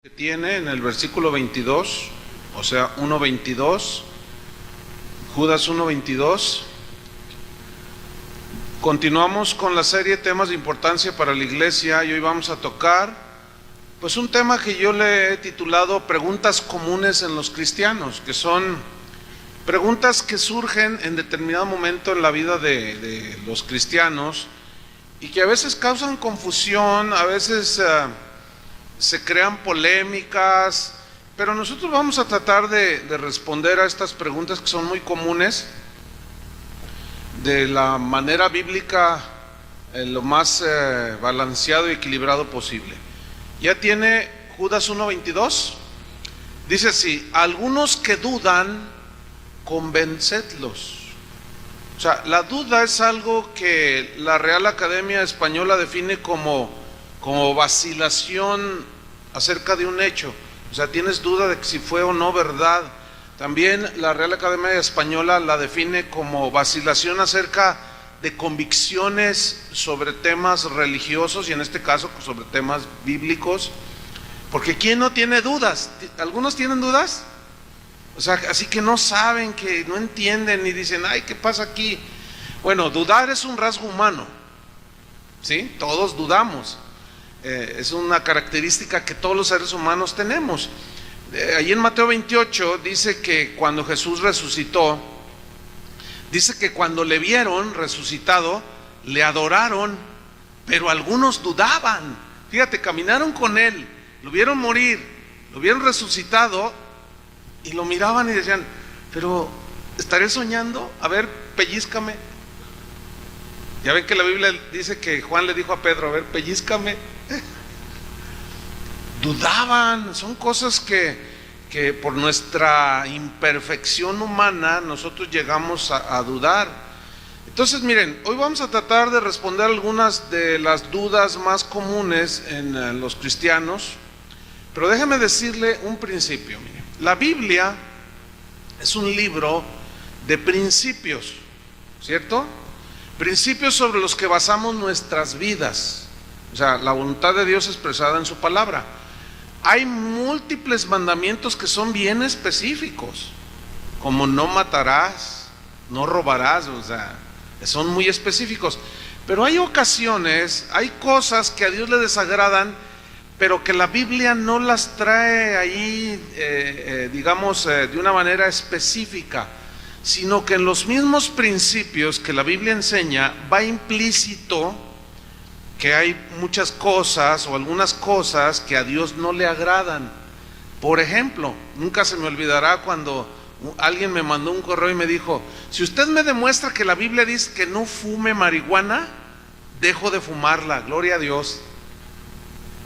que tiene en el versículo 22, o sea, 1:22, Judas 1:22. Continuamos con la serie temas de importancia para la iglesia y hoy vamos a tocar pues un tema que yo le he titulado preguntas comunes en los cristianos, que son preguntas que surgen en determinado momento en la vida de los cristianos y que a veces causan confusión, a veces se crean polémicas, pero nosotros vamos a tratar de responder a estas preguntas que son muy comunes de la manera bíblica, lo más balanceado y equilibrado posible. Ya tiene Judas 1:22, dice así: algunos que dudan, convencedlos. O sea, la duda es algo que la Real Academia Española define como vacilación acerca de un hecho. O sea, tienes duda de que si fue o no verdad. También la Real Academia Española la define como vacilación acerca de convicciones sobre temas religiosos y en este caso sobre temas bíblicos. Porque ¿quién no tiene dudas? ¿Algunos tienen dudas? O sea, así que no saben, que no entienden y dicen, ay, ¿qué pasa aquí? Bueno, dudar es un rasgo humano, ¿sí? Todos dudamos. Es una característica que todos los seres humanos tenemos. Allí en Mateo 28 dice que cuando Jesús resucitó, dice que cuando le vieron resucitado, le adoraron, pero algunos dudaban. Fíjate, caminaron con él, lo vieron morir, lo vieron resucitado y lo miraban y decían, pero ¿estaré soñando? A ver, pellízcame. Ya ven que la Biblia dice que Juan le dijo a Pedro, a ver, pellízcame. Dudaban. Son cosas que por nuestra imperfección humana nosotros llegamos a dudar. Entonces miren, hoy vamos a tratar de responder algunas de las dudas más comunes en los cristianos, pero déjeme decirle un principio. Miren, la Biblia es un libro de principios, ¿cierto? Principios sobre los que basamos nuestras vidas, o sea, la voluntad de Dios expresada en su palabra. Hay múltiples mandamientos que son bien específicos, como no matarás, no robarás, o sea, son muy específicos. Pero hay ocasiones, hay cosas que a Dios le desagradan, pero que la Biblia no las trae ahí, de una manera específica, sino que en los mismos principios que la Biblia enseña va implícito que hay muchas cosas o algunas cosas que a Dios no le agradan. Por ejemplo, nunca se me olvidará cuando alguien me mandó un correo y me dijo, si usted me demuestra que la Biblia dice que no fume marihuana, dejo de fumarla, gloria a Dios.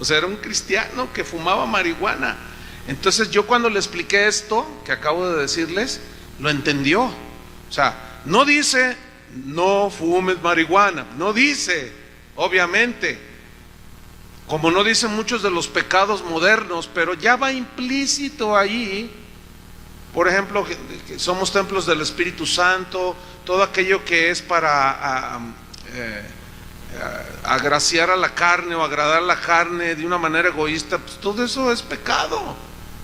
O sea, era un cristiano que fumaba marihuana. Entonces yo cuando le expliqué esto que acabo de decirles, lo entendió. O sea, no dice no fumes marihuana, no dice, obviamente, como no dicen muchos de los pecados modernos, pero ya va implícito ahí. Por ejemplo, que somos templos del Espíritu Santo, todo aquello que es para agraciar a la carne o agradar a la carne de una manera egoísta, pues todo eso es pecado.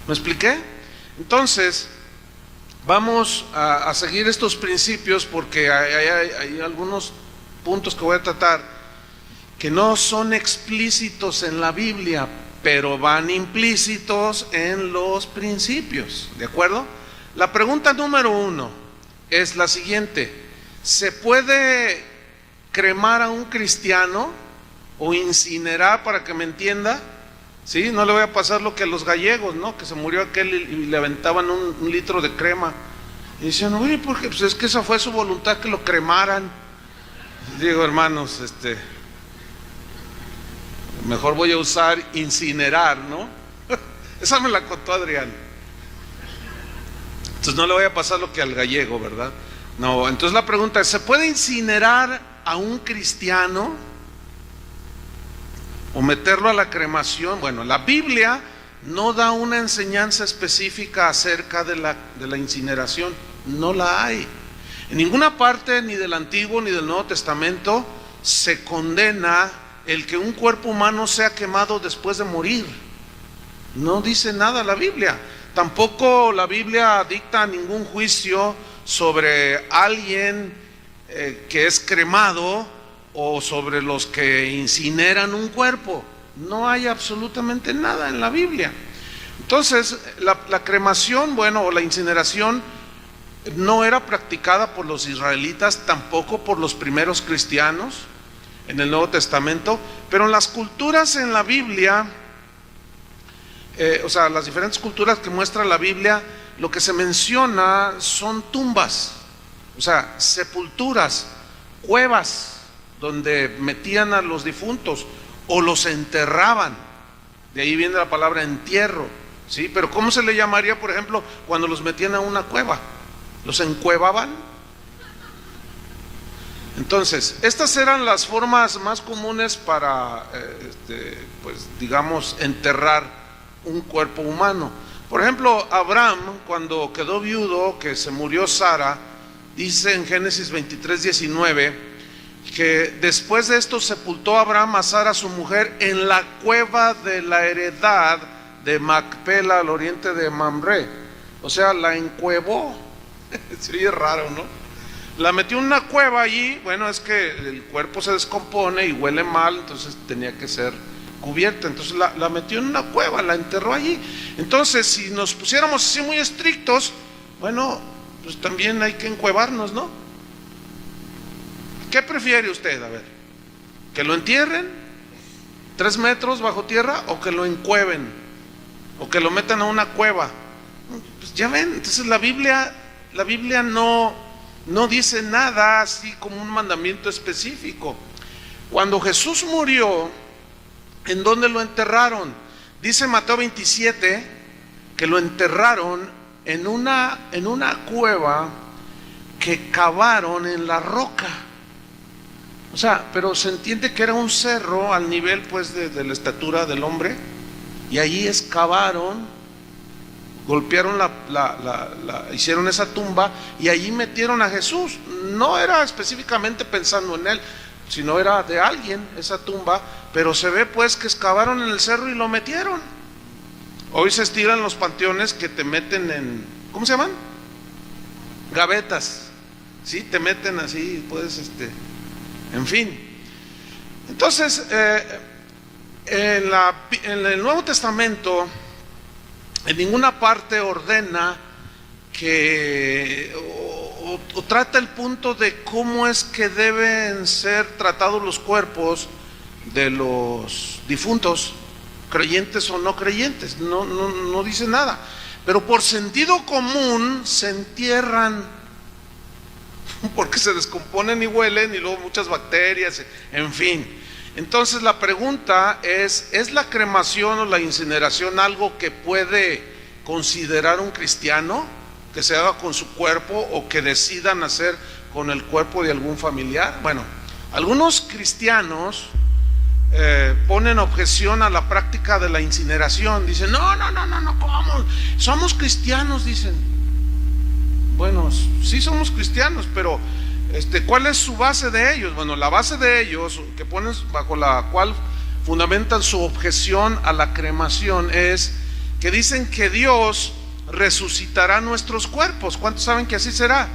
¿Me expliqué? Entonces vamos a seguir estos principios porque hay algunos puntos que voy a tratar que no son explícitos en la Biblia, pero van implícitos en los principios, ¿de acuerdo? La pregunta número 1 es la siguiente: ¿se puede cremar a un cristiano o incinerar, para que me entienda? ¿Sí? No le voy a pasar lo que a los gallegos, ¿no? Que se murió aquel y le aventaban un litro de crema. Y decían, oye, porque pues es que esa fue su voluntad, que lo cremaran. Digo, hermanos, mejor voy a usar incinerar, ¿no? Esa me la contó Adrián. Entonces no le voy a pasar lo que al gallego, ¿verdad? No, entonces la pregunta es, ¿se puede incinerar a un cristiano o meterlo a la cremación? Bueno, la Biblia no da una enseñanza específica acerca de la incineración, no la hay. En ninguna parte, ni del Antiguo ni del Nuevo Testamento, se condena el que un cuerpo humano sea quemado después de morir. No dice nada la Biblia. Tampoco la Biblia dicta ningún juicio sobre alguien que es cremado o sobre los que incineran un cuerpo. No hay absolutamente nada en la Biblia. Entonces, la cremación, bueno, o la incineración no era practicada por los israelitas, tampoco por los primeros cristianos en el Nuevo Testamento, pero en las culturas en la Biblia, o sea, las diferentes culturas que muestra la Biblia, lo que se menciona son tumbas, o sea, sepulturas, cuevas, donde metían a los difuntos o los enterraban. De ahí viene la palabra entierro, ¿sí? Pero ¿cómo se le llamaría, por ejemplo, cuando los metían a una cueva? ¿Los encuevaban? Entonces, estas eran las formas más comunes para, pues digamos, enterrar un cuerpo humano. Por ejemplo, Abraham, cuando quedó viudo, que se murió Sara, dice en Génesis 23:19, que después de esto sepultó Abraham a Sara su mujer en la cueva de la heredad de Macpela al oriente de Mamre. O sea, la encuevó. Se oye raro, ¿no? La metió en una cueva allí. Bueno, es que el cuerpo se descompone y huele mal, entonces tenía que ser cubierta. Entonces la metió en una cueva, la enterró allí. Entonces, si nos pusiéramos así muy estrictos, bueno, pues también hay que encuevarnos, ¿no? ¿Qué prefiere usted? A ver, ¿que lo entierren 3 metros bajo tierra o que lo encueven o que lo metan a una cueva? Pues ya ven, entonces la Biblia no dice nada así como un mandamiento específico. Cuando Jesús murió, ¿en dónde lo enterraron? Dice Mateo 27 que lo enterraron en una cueva que cavaron en la roca. O sea, pero se entiende que era un cerro al nivel pues de la estatura del hombre, y allí excavaron, golpearon hicieron esa tumba y allí metieron a Jesús. No era específicamente pensando en él, sino era de alguien esa tumba, pero se ve pues que excavaron en el cerro y lo metieron. Hoy se estiran los panteones que te meten en, ¿cómo se llaman? Gavetas, ¿sí? Te meten así, puedes en fin. Entonces, en el Nuevo Testamento, en ninguna parte ordena que o trata el punto de cómo es que deben ser tratados los cuerpos de los difuntos, creyentes o no creyentes. No dice nada, pero por sentido común se entierran, porque se descomponen y huelen, y luego muchas bacterias, en fin. Entonces la pregunta ¿es la cremación o la incineración algo que puede considerar un cristiano, que se haga con su cuerpo o que decidan hacer con el cuerpo de algún familiar? Bueno, algunos cristianos ponen objeción a la práctica de la incineración. Dicen, no, ¿cómo? Somos cristianos, dicen. Bueno, sí somos cristianos, pero ¿cuál es su base de ellos? Bueno, la base de ellos, que ponen bajo la cual fundamentan su objeción a la cremación, es que dicen que Dios resucitará nuestros cuerpos. ¿Cuántos saben que así será?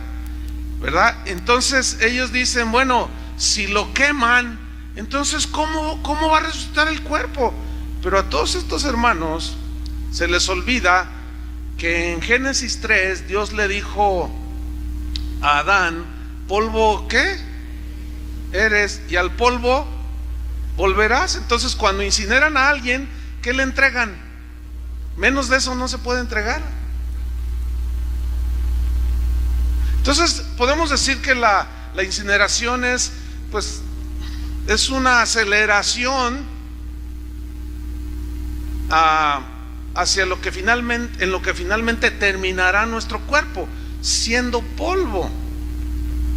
¿Verdad? Entonces ellos dicen, bueno, si lo queman, entonces ¿cómo va a resucitar el cuerpo? Pero a todos estos hermanos se les olvida que en Génesis 3 Dios le dijo a Adán, polvo ¿qué? Eres, y al polvo volverás. Entonces cuando incineran a alguien, ¿qué le entregan? Menos de eso no se puede entregar. Entonces podemos decir que la incineración es una aceleración hacia en lo que finalmente terminará nuestro cuerpo, siendo polvo.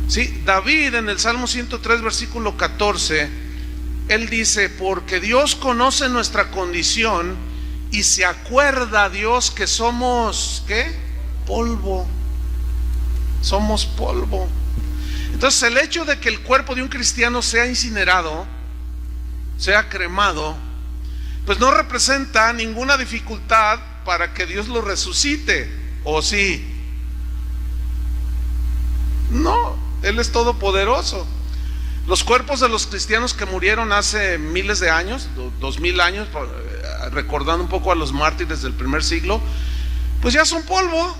¿Sí? David en el Salmo 103 versículo 14, él dice, porque Dios conoce nuestra condición y se acuerda Dios que somos ¿qué? Polvo. Somos polvo. Entonces el hecho de que el cuerpo de un cristiano sea incinerado, sea cremado, pues no representa ninguna dificultad para que Dios lo resucite, ¿o sí? No, Él es todopoderoso. Los cuerpos de los cristianos que murieron hace miles de años, 2000 años, recordando un poco a los mártires del primer siglo, pues ya son polvo,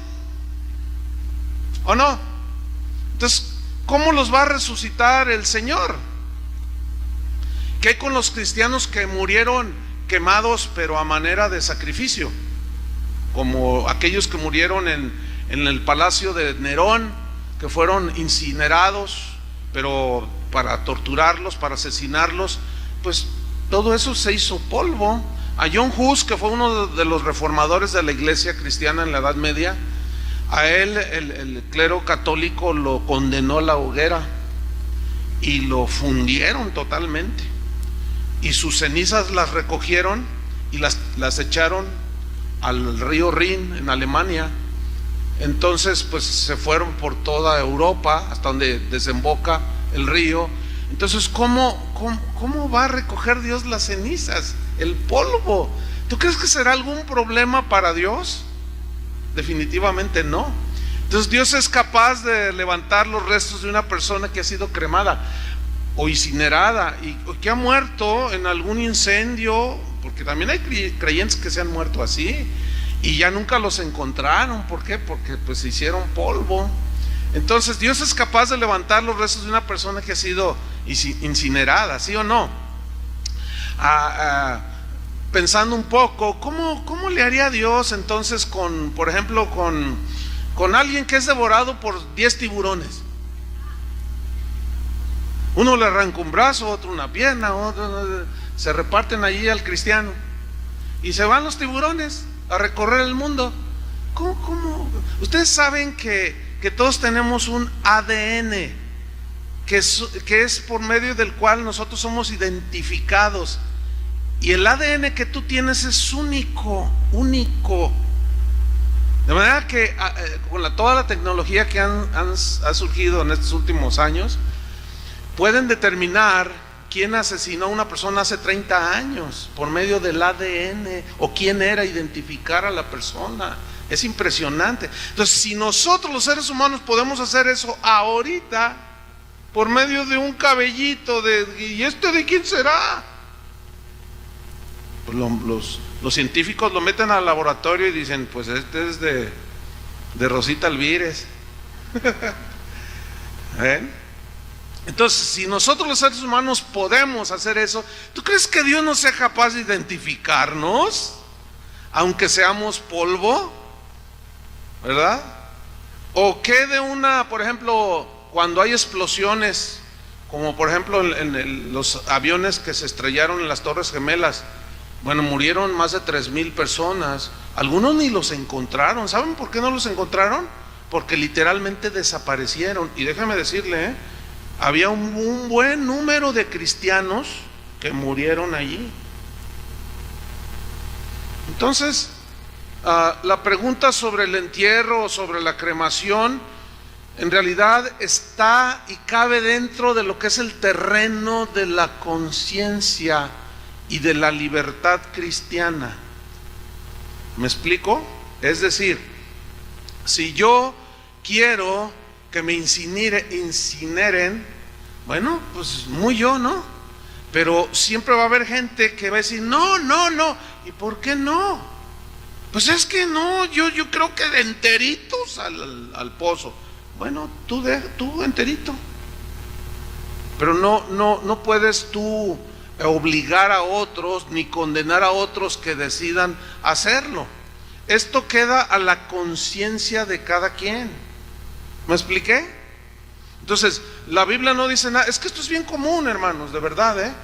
¿o no? Entonces, ¿cómo los va a resucitar el Señor? ¿Qué hay con los cristianos que murieron quemados pero a manera de sacrificio? Como aquellos que murieron en el palacio de Nerón, que fueron incinerados, pero para torturarlos, para asesinarlos, pues todo eso se hizo polvo. A John Hus, que fue uno de los reformadores de la iglesia cristiana en la Edad Media, a él el clero católico lo condenó a la hoguera y lo fundieron totalmente, y sus cenizas las recogieron y las echaron al río Rin en Alemania. Entonces pues se fueron por toda Europa hasta donde desemboca el río. Entonces ¿cómo va a recoger Dios las cenizas, el polvo? ¿Tú crees que será algún problema para Dios? Definitivamente no. Entonces Dios es capaz de levantar los restos de una persona que ha sido cremada o incinerada y que ha muerto en algún incendio, porque también hay creyentes que se han muerto así y ya nunca los encontraron. ¿Por qué? Porque pues se hicieron polvo. Entonces Dios es capaz de levantar los restos de una persona que ha sido incinerada, ¿sí o no? Pensando un poco, ¿cómo le haría Dios entonces por ejemplo, con alguien que es devorado por 10 tiburones? Uno le arranca un brazo, otro una pierna, otro, se reparten allí al cristiano y se van los tiburones a recorrer el mundo. ¿Cómo? Ustedes saben que todos tenemos un ADN que es por medio del cual nosotros somos identificados, y el ADN que tú tienes es único. De manera que con toda la tecnología que ha surgido en estos últimos años, pueden determinar quién asesinó a una persona hace 30 años por medio del ADN, o quién era, identificar a la persona. Es impresionante. Entonces, si nosotros los seres humanos podemos hacer eso ahorita por medio de un cabellito ¿y este de quién será? Pues los científicos lo meten al laboratorio y dicen, pues este es de Rosita Alvírez. ¿Ven? Entonces, si nosotros los seres humanos podemos hacer eso, ¿tú crees que Dios no sea capaz de identificarnos, aunque seamos polvo? ¿Verdad? O que por ejemplo, cuando hay explosiones, como por ejemplo en los aviones que se estrellaron en las Torres Gemelas, bueno, murieron más de 3,000 personas. Algunos ni los encontraron. ¿Saben por qué no los encontraron? Porque literalmente desaparecieron. Y déjame decirle, había un buen número de cristianos que murieron allí. Entonces, la pregunta sobre el entierro o sobre la cremación, en realidad está y cabe dentro de lo que es el terreno de la conciencia y de la libertad cristiana. ¿Me explico? Es decir, si yo quiero que me incineren, bueno, pues muy yo, ¿no? Pero siempre va a haber gente que va a decir, no. ¿Y por qué no? Pues es que no, yo creo que de enteritos al pozo. Bueno, tú enterito. Pero no puedes tú obligar a otros ni condenar a otros que decidan hacerlo. Esto queda a la conciencia de cada quien. ¿Me expliqué? Entonces, la Biblia no dice nada. Es que esto es bien común, hermanos, de verdad,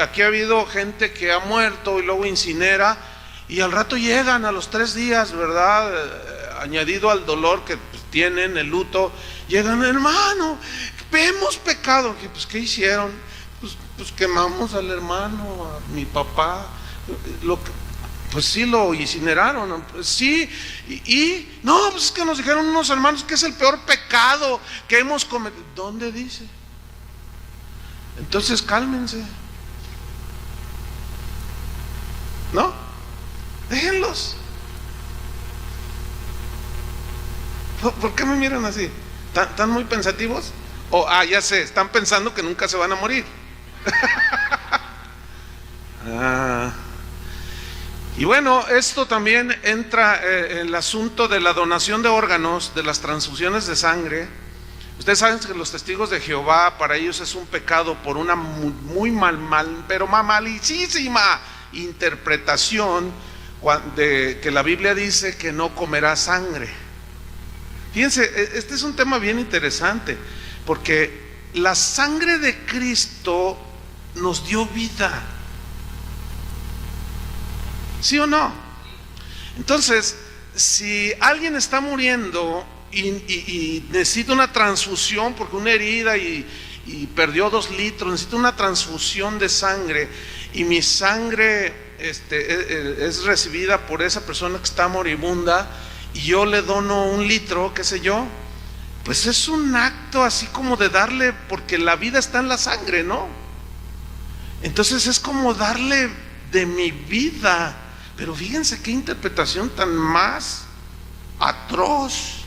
aquí ha habido gente que ha muerto y luego incinera, y al rato llegan a los 3 días, ¿verdad? Añadido al dolor que tienen, el luto, llegan, hermano, hemos pecado. Pues, ¿qué hicieron? Pues quemamos al hermano, a mi papá, pues sí, lo incineraron. Pues sí, no, pues es que nos dijeron unos hermanos que es el peor pecado que hemos cometido. ¿Dónde dice? Entonces cálmense. ¿no? Déjenlos. ¿Por qué me miran así? ¿Están muy pensativos? O, ya sé, están pensando que nunca se van a morir. Y bueno, esto también entra en el asunto de la donación de órganos, de las transfusiones de sangre. Ustedes saben que los testigos de Jehová, para ellos es un pecado por una muy malicísima interpretación de que la Biblia dice que no comerá sangre. Fíjense, este es un tema bien interesante, porque la sangre de Cristo nos dio vida. ¿Sí o no? Entonces, si alguien está muriendo y necesita una transfusión porque una herida y perdió 2 litros, necesita una transfusión de sangre, y mi sangre es recibida por esa persona que está moribunda, y yo le dono 1 litro, qué sé yo, pues es un acto así como de darle, porque la vida está en la sangre, ¿no? Entonces es como darle de mi vida. Pero fíjense qué interpretación tan más atroz,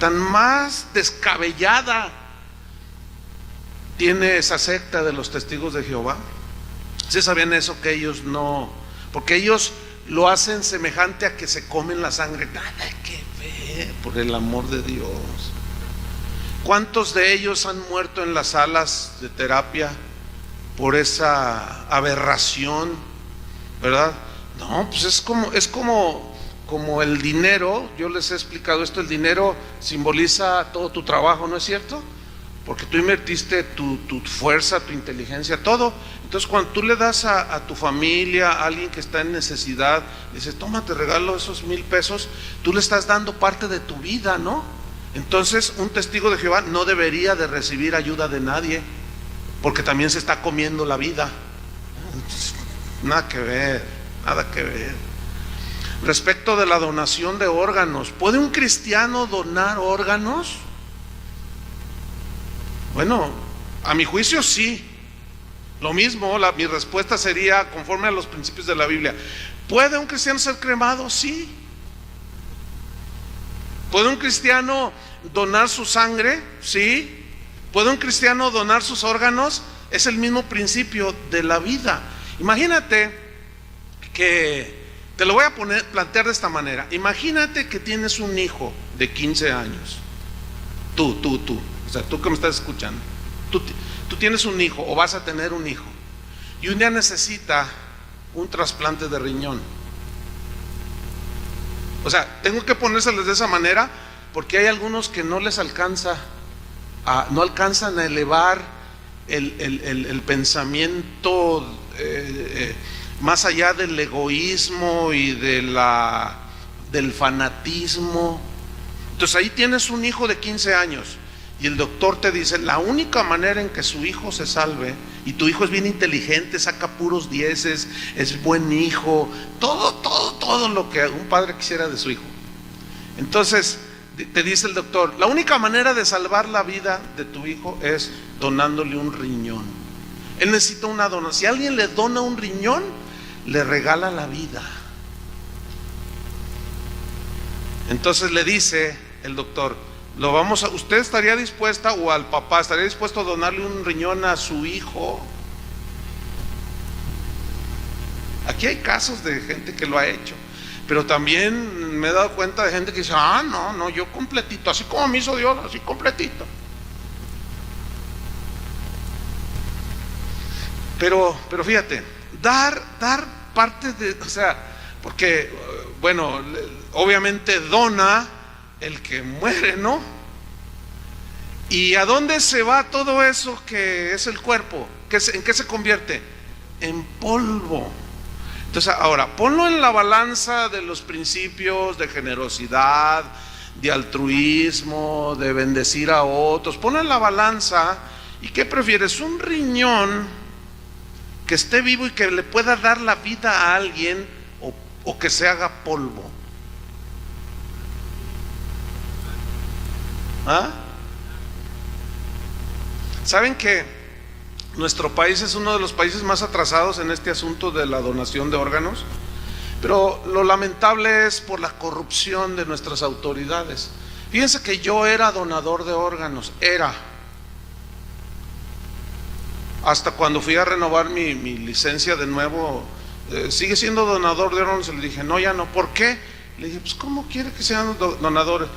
tan más descabellada tiene esa secta de los testigos de Jehová. ¿Sí sabían eso? Que ellos no, porque ellos lo hacen semejante a que se comen la sangre. Nada que ver, por el amor de Dios. ¿Cuántos de ellos han muerto en las salas de terapia por esa aberración, verdad? No, pues es como el dinero. Yo les he explicado esto. El dinero simboliza todo tu trabajo, ¿no es cierto? Porque tú invertiste tu fuerza, tu inteligencia, todo. Entonces cuando tú le das a tu familia, a alguien que está en necesidad, dices, toma, te regalo esos 1,000 pesos, tú le estás dando parte de tu vida, ¿no? Entonces un testigo de Jehová no debería de recibir ayuda de nadie, porque también se está comiendo la vida. Entonces, nada que ver. Nada que ver. Respecto de la donación de órganos, ¿puede un cristiano donar órganos? Bueno, a mi juicio sí. Lo mismo, mi respuesta sería conforme a los principios de la Biblia. ¿Puede un cristiano ser cremado? Sí. ¿Puede un cristiano donar su sangre? Sí. ¿Puede un cristiano donar sus órganos? Es el mismo principio de la vida. Imagínate que, te lo voy a plantear de esta manera. Imagínate que tienes un hijo de 15 años. Tú, o sea, tú que me estás escuchando, tú tienes un hijo o vas a tener un hijo, y un día necesita un trasplante de riñón. O sea, tengo que ponérseles de esa manera porque hay algunos que no les alcanza, no alcanzan a elevar el pensamiento más allá del egoísmo y del fanatismo. Entonces ahí tienes un hijo de 15 años y el doctor te dice, la única manera en que su hijo se salve, y tu hijo es bien inteligente, saca puros 10, es buen hijo, todo lo que un padre quisiera de su hijo. Entonces te dice el doctor, la única manera de salvar la vida de tu hijo es donándole un riñón. Él necesita una donación. Si alguien le dona un riñón, le regala la vida. Entonces le dice el doctor, ¿usted estaría dispuesta, o al papá estaría dispuesto a donarle un riñón a su hijo? Aquí hay casos de gente que lo ha hecho, pero también me he dado cuenta de gente que dice, no, yo completito, así como me hizo Dios, así completito. Pero fíjate, dar parte de, o sea, porque, bueno, obviamente dona el que muere, ¿no? ¿Y a dónde se va todo eso que es el cuerpo? ¿En qué se convierte? En polvo. Entonces ahora, ponlo en la balanza de los principios de generosidad, de altruismo, de bendecir a otros. Ponlo en la balanza. ¿Y qué prefieres? ¿Un riñón que esté vivo y que le pueda dar la vida a alguien, o que se haga polvo? ¿Saben que nuestro país es uno de los países más atrasados en este asunto de la donación de órganos? Pero lo lamentable es por la corrupción de nuestras autoridades. Fíjense que yo era donador de órganos, hasta cuando fui a renovar mi licencia de nuevo, sigue siendo donador de órganos. Le dije, no, ya no. ¿Por qué? Le dije, pues ¿cómo quiere que sean donadores?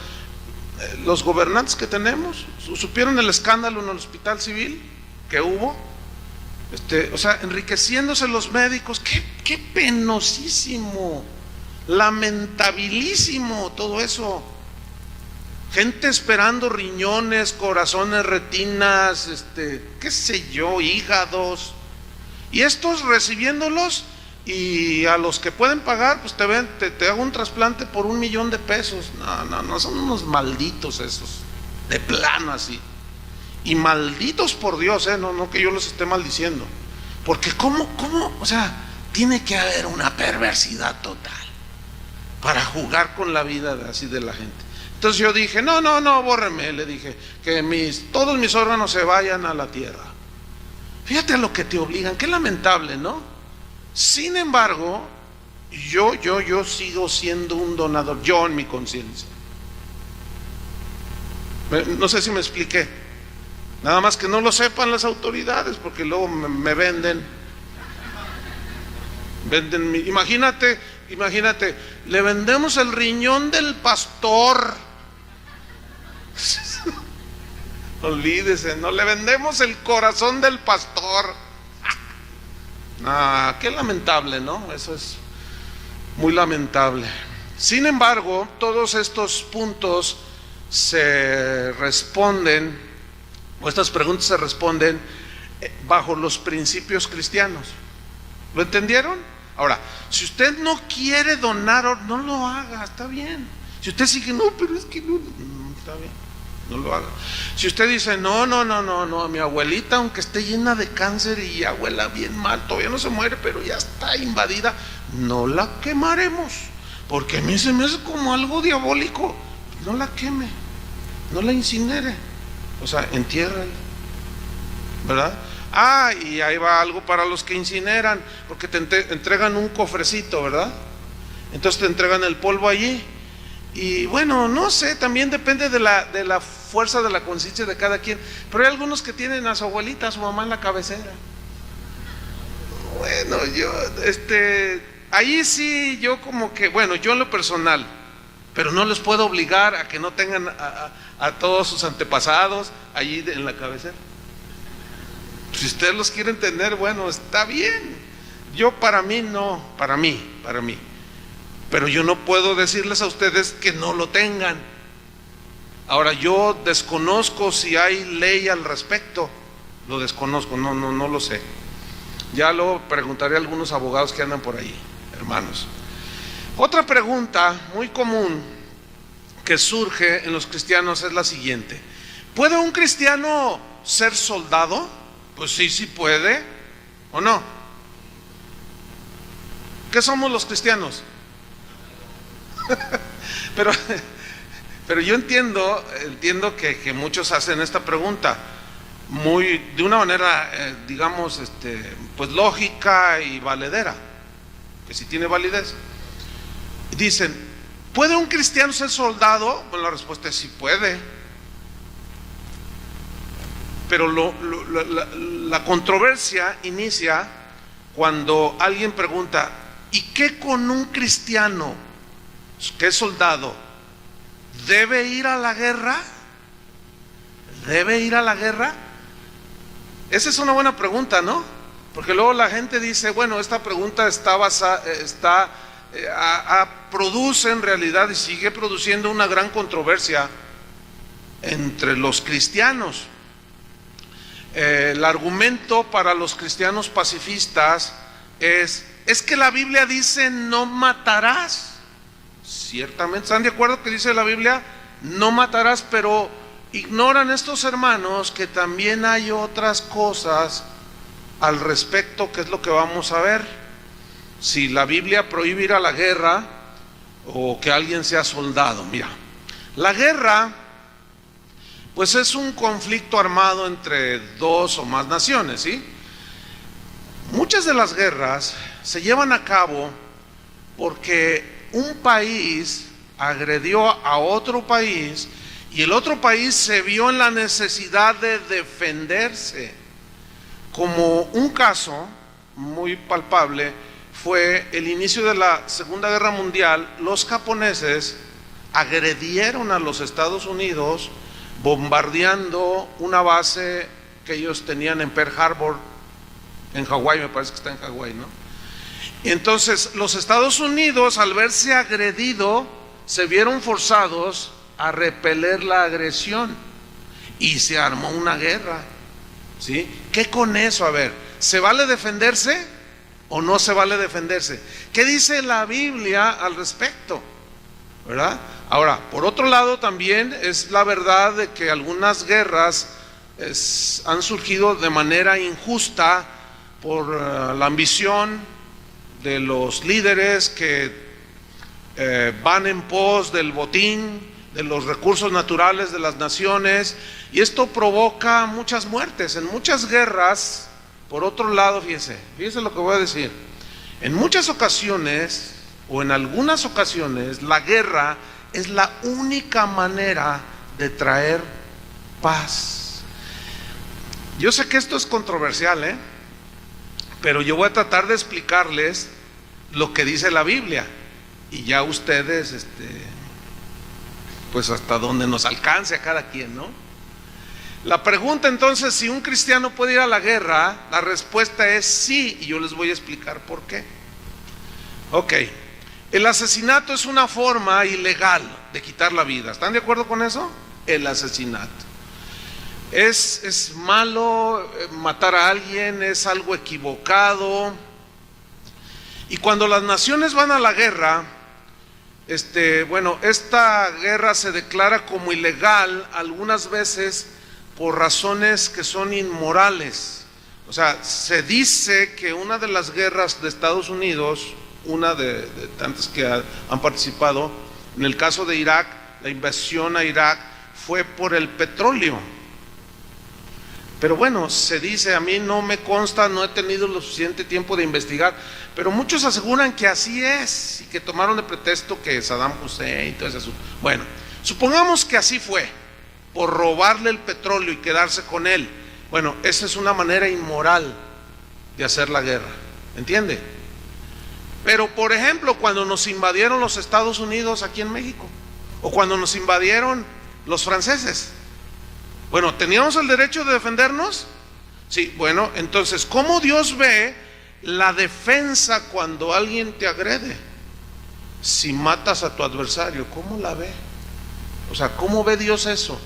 Los gobernantes que tenemos, ¿supieron el escándalo en el hospital civil que hubo? O sea, enriqueciéndose los médicos. Qué penosísimo, lamentabilísimo todo eso. Gente esperando riñones, corazones, retinas, qué sé yo, hígados, y estos recibiéndolos, y a los que pueden pagar, pues te hago un trasplante por $1,000,000. No, son unos malditos esos, de plano así. Y malditos por Dios, no que yo los esté maldiciendo, porque ¿cómo? O sea, tiene que haber una perversidad total para jugar con la vida así de la gente. Entonces yo dije, no, bórreme, le dije, que todos mis órganos se vayan a la tierra. Fíjate a lo que te obligan, qué lamentable, ¿no? Sin embargo, yo sigo siendo un donador, yo en mi conciencia. No sé si me expliqué. Nada más que no lo sepan las autoridades, porque luego me venden. Imagínate, le vendemos el riñón del pastor. Olvídese, no le vendemos el corazón del pastor. Qué lamentable, ¿no? Eso es muy lamentable. Sin embargo, todos estos puntos se responden, o estas preguntas se responden bajo los principios cristianos. ¿Lo entendieron? Ahora, si usted no quiere donar, no lo haga, está bien. Si usted sigue, no, pero es que no, está bien, no lo haga. Si usted dice, no, mi abuelita, aunque esté llena de cáncer y abuela bien mal, todavía no se muere, pero ya está invadida, no la quemaremos, porque a mí se me hace como algo diabólico. No la queme, no la incinere, o sea, entierra, ¿verdad? Y ahí va algo para los que incineran, porque te entregan un cofrecito, ¿verdad? Entonces te entregan el polvo allí. Y bueno, no sé, también depende de la fuerza de la conciencia de cada quien. Pero hay algunos que tienen a su abuelita, a su mamá en la cabecera. Bueno, yo, ahí sí, yo como que, bueno, yo en lo personal, pero no les puedo obligar a que no tengan a todos sus antepasados allí en la cabecera. Si ustedes los quieren tener, bueno, está bien. Yo para mí no, para mí. Pero yo no puedo decirles a ustedes que no lo tengan. Ahora, yo desconozco si hay ley al respecto. Lo desconozco, no lo sé. Ya lo preguntaré a algunos abogados que andan por ahí, hermanos. Otra pregunta muy común que surge en los cristianos es la siguiente: ¿puede un cristiano ser soldado? Pues sí puede, ¿o no? ¿Qué somos los cristianos? pero yo entiendo que muchos hacen esta pregunta de una manera, digamos, pues lógica y valedera, que si tiene validez. Dicen, ¿puede un cristiano ser soldado? Bueno, la respuesta es sí puede. Pero la controversia inicia cuando alguien pregunta, ¿y qué con un cristiano que es soldado? ¿Debe ir a la guerra? ¿Debe ir a la guerra? Esa es una buena pregunta, ¿no? Porque luego la gente dice, bueno, esta pregunta produce en realidad y sigue produciendo una gran controversia entre los cristianos. El argumento para los cristianos pacifistas es que la Biblia dice no matarás. Ciertamente, ¿están de acuerdo que dice la Biblia no matarás? Pero ignoran estos hermanos que también hay otras cosas al respecto, que es lo que vamos a ver. Si la Biblia prohíbe ir a la guerra o que alguien sea soldado. Mira, la guerra pues es un conflicto armado entre dos o más naciones, ¿sí? Muchas de las guerras se llevan a cabo porque un país agredió a otro país y el otro país se vio en la necesidad de defenderse. Como un caso muy palpable fue el inicio de la Segunda Guerra Mundial. Los japoneses agredieron a los Estados Unidos bombardeando una base que ellos tenían en Pearl Harbor, en Hawái, me parece que está en Hawái, ¿no? Y entonces los Estados Unidos, al verse agredido, se vieron forzados a repeler la agresión y se armó una guerra, ¿sí? ¿Qué con eso? A ver, ¿se vale defenderse o no se vale defenderse? ¿Qué dice la Biblia al respecto? ¿Verdad? Ahora, por otro lado también es la verdad de que algunas guerras han surgido de manera injusta por la ambición de los líderes que van en pos del botín, de los recursos naturales de las naciones, y esto provoca muchas muertes. En muchas guerras, por otro lado, fíjese lo que voy a decir, en muchas ocasiones o en algunas ocasiones la guerra es la única manera de traer paz. Yo sé que esto es controversial, pero yo voy a tratar de explicarles lo que dice la Biblia y ya ustedes pues hasta donde nos alcance a cada quien, ¿no? La pregunta entonces, si un cristiano puede ir a la guerra, la respuesta es sí, y yo les voy a explicar por qué. Ok, el asesinato es una forma ilegal de quitar la vida. ¿Están de acuerdo con eso? El asesinato es malo, matar a alguien es algo equivocado. Y cuando las naciones van a la guerra, esta guerra se declara como ilegal algunas veces por razones que son inmorales. O sea, se dice que una de las guerras de Estados Unidos, una de tantas que han participado, en el caso de Irak, la invasión a Irak fue por el petróleo. Pero bueno, se dice, a mí no me consta, no he tenido lo suficiente tiempo de investigar, pero muchos aseguran que así es y que tomaron de pretexto que Saddam Hussein y todo eso. Bueno, supongamos que así fue, por robarle el petróleo y quedarse con él. Bueno, esa es una manera inmoral de hacer la guerra, ¿entiende? Pero por ejemplo, cuando nos invadieron los Estados Unidos aquí en México, o cuando nos invadieron los franceses, bueno, ¿teníamos el derecho de defendernos? Sí, bueno, entonces, ¿cómo Dios ve la defensa cuando alguien te agrede? Si matas a tu adversario, ¿cómo la ve? O sea, ¿cómo ve Dios eso?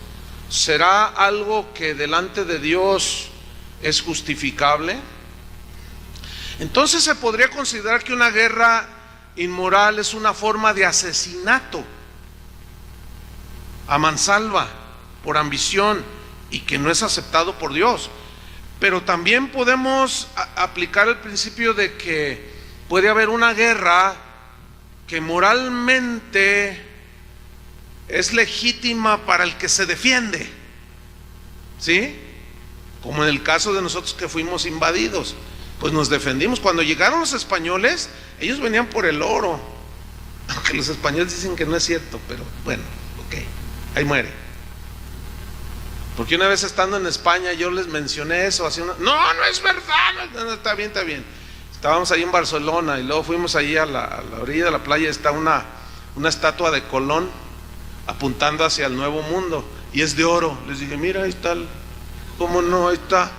¿Será algo que delante de Dios es justificable? Entonces se podría considerar que una guerra inmoral es una forma de asesinato a mansalva, por ambición, y que no es aceptado por Dios. Pero también podemos aplicar el principio de que puede haber una guerra que moralmente es legítima para el que se defiende, ¿sí? Como en el caso de nosotros que fuimos invadidos, pues nos defendimos. Cuando llegaron los españoles, ellos venían por el oro, aunque los españoles dicen que no es cierto, pero bueno, ok, ahí muere. Porque una vez estando en España yo les mencioné eso, no es verdad, no, está bien. Estábamos ahí en Barcelona y luego fuimos allí a la orilla de la playa, está una estatua de Colón apuntando hacia el Nuevo Mundo y es de oro. Les dije, mira, ahí está, ¿cómo no? Ahí está.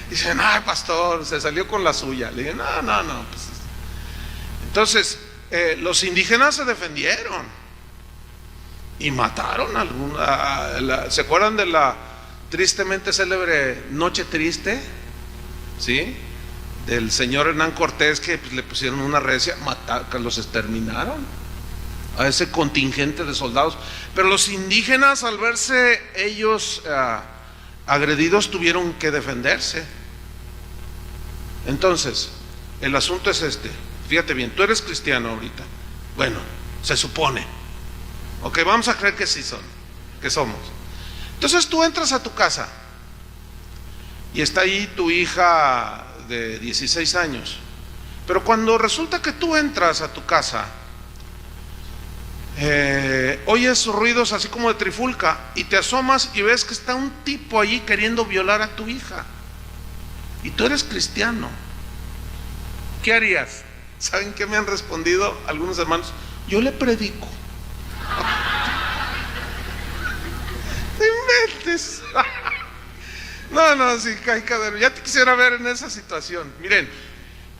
Dicen, ay, pastor, se salió con la suya. Le dije, no, pues. Entonces, los indígenas se defendieron y mataron a alguna. ¿Se acuerdan de la tristemente célebre Noche Triste? ¿Sí? Del señor Hernán Cortés, que pues, le pusieron una recia, que los exterminaron a ese contingente de soldados. Pero los indígenas, al verse ellos agredidos, tuvieron que defenderse. Entonces, el asunto es fíjate bien, tú eres cristiano ahorita, bueno, se supone, ok, vamos a creer que sí que somos. Entonces tú entras a tu casa y está ahí tu hija de 16 años Pero cuando resulta que tú entras a tu casa, oyes ruidos así como de trifulca y te asomas y ves que está un tipo allí queriendo violar a tu hija y tú eres cristiano, ¿qué harías? ¿Saben qué me han respondido algunos hermanos? Yo le predico. ¡No inventes! No, sí, ya te quisiera ver en esa situación. Miren,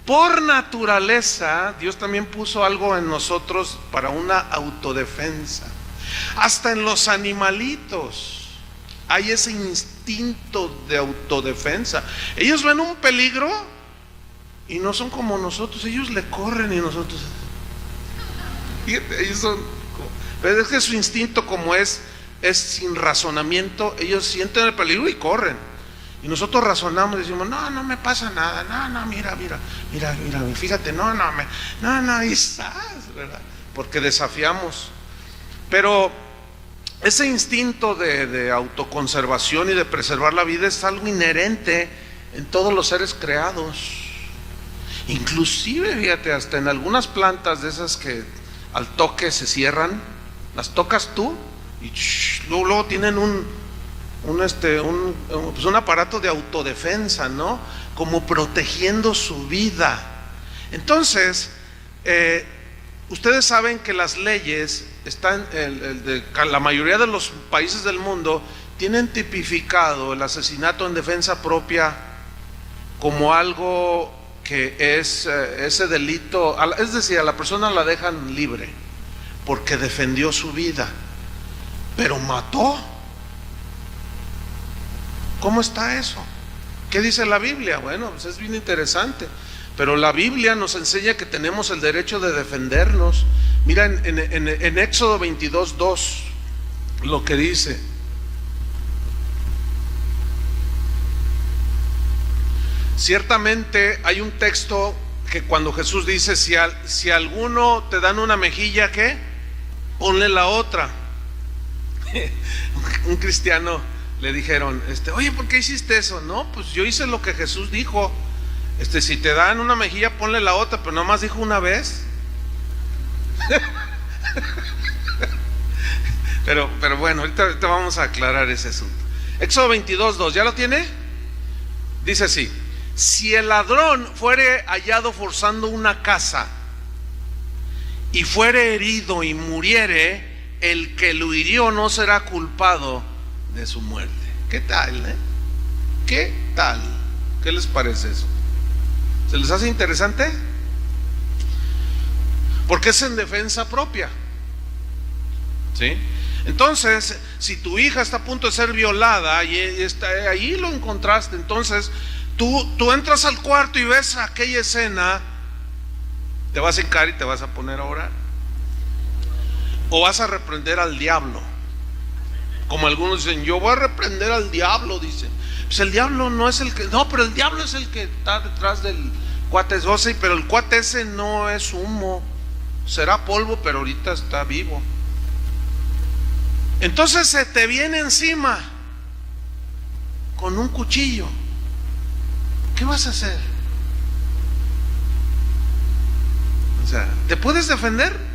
por naturaleza, Dios también puso algo en nosotros para una autodefensa. Hasta en los animalitos hay ese instinto de autodefensa. Ellos ven un peligro y no son como nosotros. Ellos le corren y nosotros... Fíjate, ellos son... Pero es que su instinto, como es sin razonamiento, ellos sienten el peligro y corren. Y nosotros razonamos y decimos, no me pasa nada, mira, fíjate, no, ¿verdad? Porque desafiamos. Pero ese instinto de autoconservación y de preservar la vida es algo inherente en todos los seres creados. Inclusive, fíjate, hasta en algunas plantas de esas que al toque se cierran, las tocas tú y luego tienen pues un aparato de autodefensa, ¿no? Como protegiendo su vida. Entonces, ustedes saben que las leyes están, la mayoría de los países del mundo tienen tipificado el asesinato en defensa propia como algo que es ese delito, es decir, a la persona la dejan libre porque defendió su vida, pero mató. ¿Cómo está eso? ¿Qué dice la Biblia? Bueno, pues es bien interesante, pero la Biblia nos enseña que tenemos el derecho de defendernos. Mira en Éxodo 22:2 lo que dice: ciertamente hay un texto que cuando Jesús dice, si alguno te dan una mejilla, ¿qué? Ponle la otra. Un cristiano le dijeron, oye, ¿por qué hiciste eso? No, pues yo hice lo que Jesús dijo. Si te dan una mejilla, ponle la otra, pero nomás dijo una vez. pero bueno, ahorita vamos a aclarar ese asunto. Éxodo 22:2, ¿ya lo tiene? Dice así: si el ladrón fuere hallado forzando una casa y fuere herido y muriere, el que lo hirió no será culpado de su muerte. ¿Qué tal, ¿Qué tal? ¿Qué les parece eso? ¿Se les hace interesante? Porque es en defensa propia, ¿sí? Entonces, si tu hija está a punto de ser violada y ahí lo encontraste, entonces tú entras al cuarto y ves aquella escena, te vas a hincar y te vas a poner a orar, o vas a reprender al diablo. Como algunos dicen, yo voy a reprender al diablo, dicen. Pues el diablo no es el que, no, pero el diablo es el que está detrás del cuate ese, pero el cuate ese no es humo, será polvo, pero ahorita está vivo. Entonces se te viene encima con un cuchillo. ¿Qué vas a hacer? O sea, ¿te puedes defender?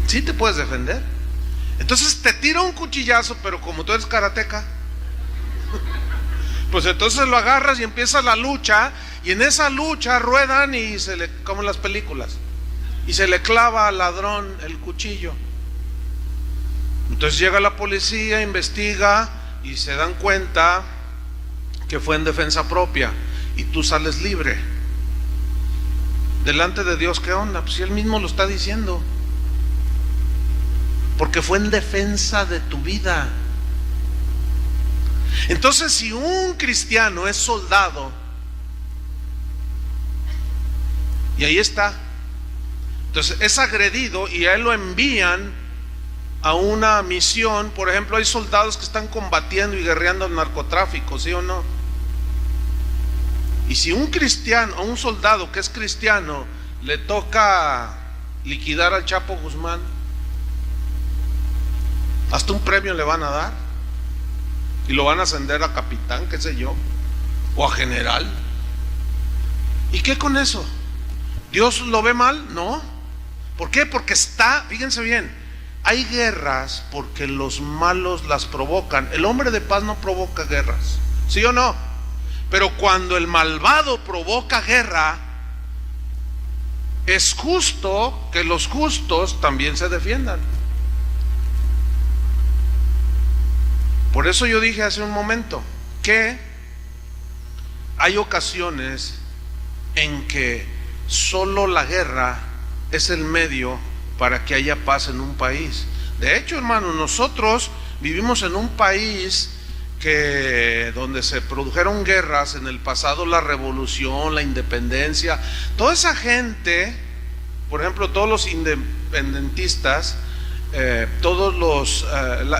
Sí, te puedes defender. Entonces te tira un cuchillazo, pero como tú eres karateca, pues entonces lo agarras y empieza la lucha, y en esa lucha ruedan y como en las películas, y se le clava al ladrón el cuchillo. Entonces llega la policía, investiga y se dan cuenta que fue en defensa propia y tú sales libre. Delante de Dios, ¿qué onda? Pues si Él mismo lo está diciendo, porque fue en defensa de tu vida. Entonces, si un cristiano es soldado, y ahí está, entonces es agredido y a él lo envían a una misión. Por ejemplo, hay soldados que están combatiendo y guerreando el narcotráfico, ¿sí o no? Y si un cristiano, a un soldado que es cristiano, le toca liquidar al Chapo Guzmán, hasta un premio le van a dar y lo van a ascender a capitán, qué sé yo. o a general. ¿Y qué con eso? ¿Dios lo ve mal? No. ¿Por qué? Porque fíjense bien, hay guerras porque los malos las provocan. El hombre de paz no provoca guerras, ¿sí o no? Pero cuando el malvado provoca guerra, es justo que los justos también se defiendan. Por eso yo dije hace un momento que hay ocasiones en que solo la guerra es el medio para que haya paz en un país. De hecho, hermanos, nosotros vivimos en un país donde se produjeron guerras en el pasado, la revolución, la independencia. Toda esa gente, por ejemplo, todos los independentistas,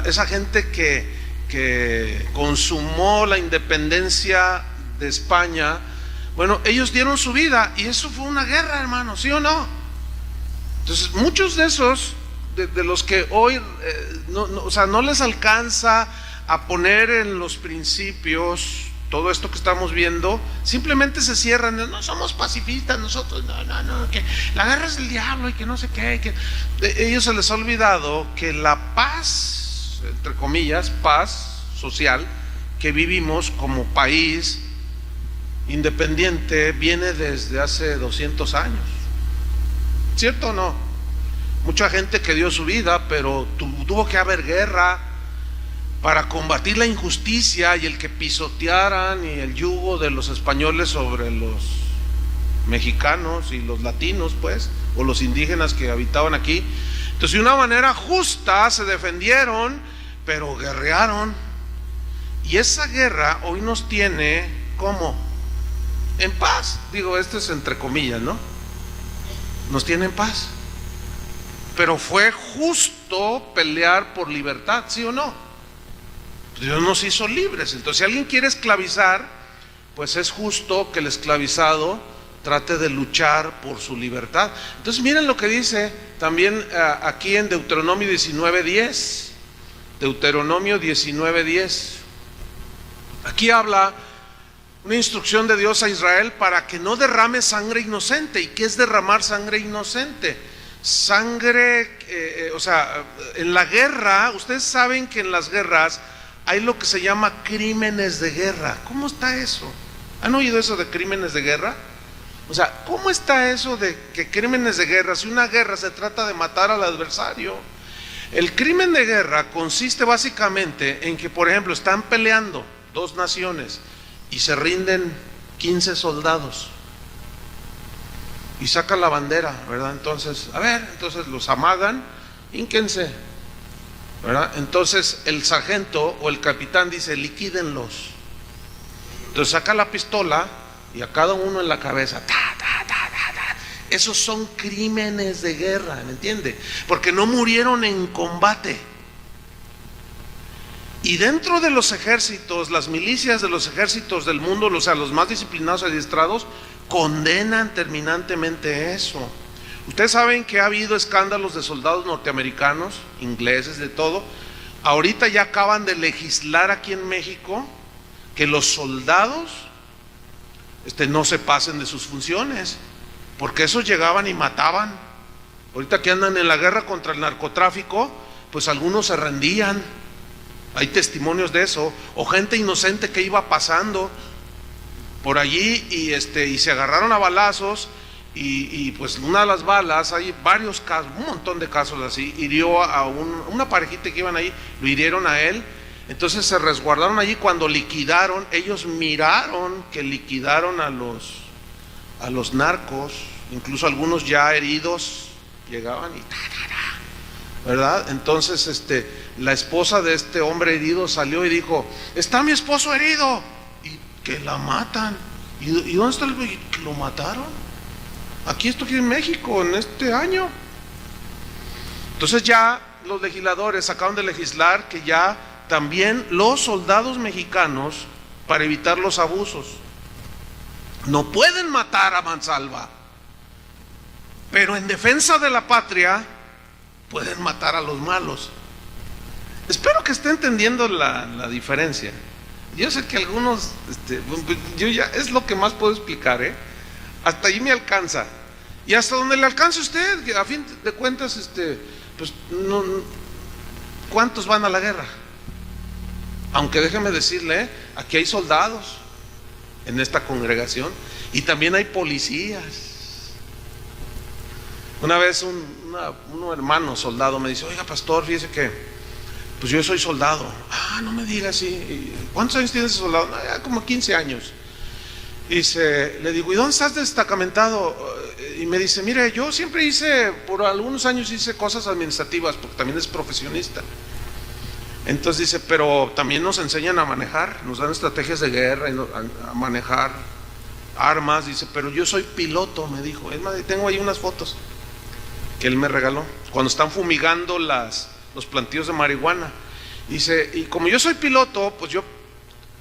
esa gente que consumó la independencia de España, bueno, ellos dieron su vida y eso fue una guerra, hermano, ¿sí o no? Entonces, muchos de esos, de los que hoy, no les alcanza a poner en los principios todo esto que estamos viendo, simplemente se cierran, no somos pacifistas nosotros, no, que la guerra es del diablo y que no sé qué, ellos se les ha olvidado que la paz, entre comillas, paz social que vivimos como país independiente viene desde hace 200 años, ¿cierto o no? Mucha gente que dio su vida, pero tuvo que haber guerra para combatir la injusticia y el que pisotearan y el yugo de los españoles sobre los mexicanos y los latinos, pues, o los indígenas que habitaban aquí. Entonces, de una manera justa se defendieron, pero guerrearon. Y esa guerra hoy nos tiene, ¿cómo? En paz. Digo, esto es entre comillas, ¿no? Nos tiene en paz. Pero fue justo pelear por libertad, ¿sí o no? Dios nos hizo libres. Entonces, si alguien quiere esclavizar, pues es justo que el esclavizado trate de luchar por su libertad. Entonces, miren lo que dice también aquí en Deuteronomio 19:10. Deuteronomio 19:10. Aquí habla una instrucción de Dios a Israel para que no derrame sangre inocente. ¿Y qué es derramar sangre inocente? Sangre, en la guerra, ustedes saben que en las guerras hay lo que se llama crímenes de guerra. ¿Cómo está eso? ¿Han oído eso de crímenes de guerra? O sea, ¿cómo está eso de que crímenes de guerra? Si una guerra se trata de matar al adversario. El crimen de guerra consiste básicamente en que, por ejemplo, están peleando dos naciones y se rinden 15 soldados y sacan la bandera, ¿verdad? Entonces, entonces los amagan, hínquense, ¿verdad? Entonces el sargento o el capitán dice, liquídenlos. Entonces saca la pistola y a cada uno en la cabeza, Esos son crímenes de guerra, ¿me entiende? Porque no murieron en combate. Y dentro de los ejércitos, las milicias de los ejércitos del mundo, o sea, los más disciplinados y adiestrados, condenan terminantemente eso. Ustedes saben que ha habido escándalos de soldados norteamericanos, ingleses, de todo. Ahorita ya acaban de legislar aquí en México que los soldados no se pasen de sus funciones, porque esos llegaban y mataban. Ahorita que andan en la guerra contra el narcotráfico, pues algunos se rendían. Hay testimonios de eso, o gente inocente que iba pasando por allí y se agarraron a balazos y pues una de las balas, hay varios casos, un montón de casos así, hirió a una parejita que iban ahí, lo hirieron a él. Entonces se resguardaron allí. Cuando liquidaron, ellos miraron que liquidaron a los narcos, incluso algunos ya heridos llegaban y ¿verdad? Entonces la esposa de este hombre herido salió y dijo, está mi esposo herido, y que la matan. ¿Y dónde está que lo mataron? Aquí estoy en México en este año. Entonces ya los legisladores acaban de legislar que ya también los soldados mexicanos, para evitar los abusos, no pueden matar a mansalva, pero en defensa de la patria pueden matar a los malos. Espero que esté entendiendo la diferencia. Yo sé que algunos, yo ya es lo que más puedo explicar, hasta ahí me alcanza. Y hasta donde le alcance a usted, que a fin de cuentas, pues no, ¿cuántos van a la guerra? Aunque déjeme decirle, aquí hay soldados en esta congregación y también hay policías. Una vez un hermano soldado me dice: oiga, pastor, fíjese que pues yo soy soldado. Ah, no me diga así. ¿Cuántos años tiene ese soldado? No, ya como 15 años. Le digo: ¿y dónde estás destacamentado? Y me dice: mire, yo siempre por algunos años hice cosas administrativas, porque también es profesionista. Entonces dice: pero también nos enseñan a manejar, nos dan estrategias de guerra, a manejar armas. Dice: pero yo soy piloto, me dijo. Es más, tengo ahí unas fotos que él me regaló, cuando están fumigando los plantíos de marihuana. Dice: y como yo soy piloto, pues yo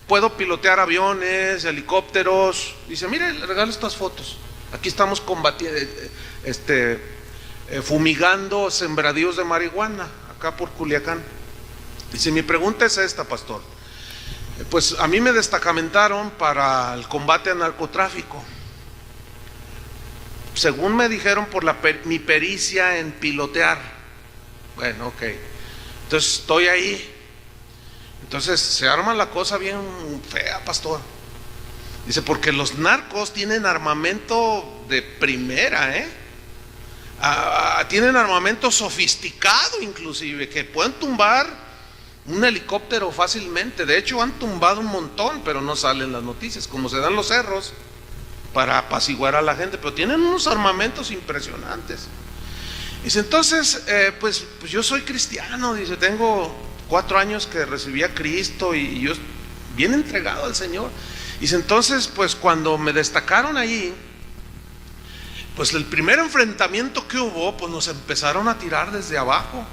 puedo pilotear aviones, helicópteros. Dice: mire, le regalo estas fotos. Aquí estamos combatiendo, fumigando sembradíos de marihuana, acá por Culiacán. Dice: mi pregunta es esta, pastor. Pues a mí me destacamentaron para el combate al narcotráfico. Según me dijeron, por mi pericia en pilotear. Bueno, ok. Entonces estoy ahí. Entonces se arma la cosa bien fea, pastor. Dice: porque los narcos tienen armamento de primera, tienen armamento sofisticado, inclusive, que pueden tumbar un helicóptero fácilmente. De hecho, han tumbado un montón, pero no salen las noticias, como se dan los cerros para apaciguar a la gente. Pero tienen unos armamentos impresionantes. Dice: entonces, pues yo soy cristiano. Dice: tengo 4 años que recibí a Cristo y yo bien entregado al Señor. Dice: entonces, pues cuando me destacaron ahí, pues el primer enfrentamiento que hubo, pues nos empezaron a tirar desde abajo.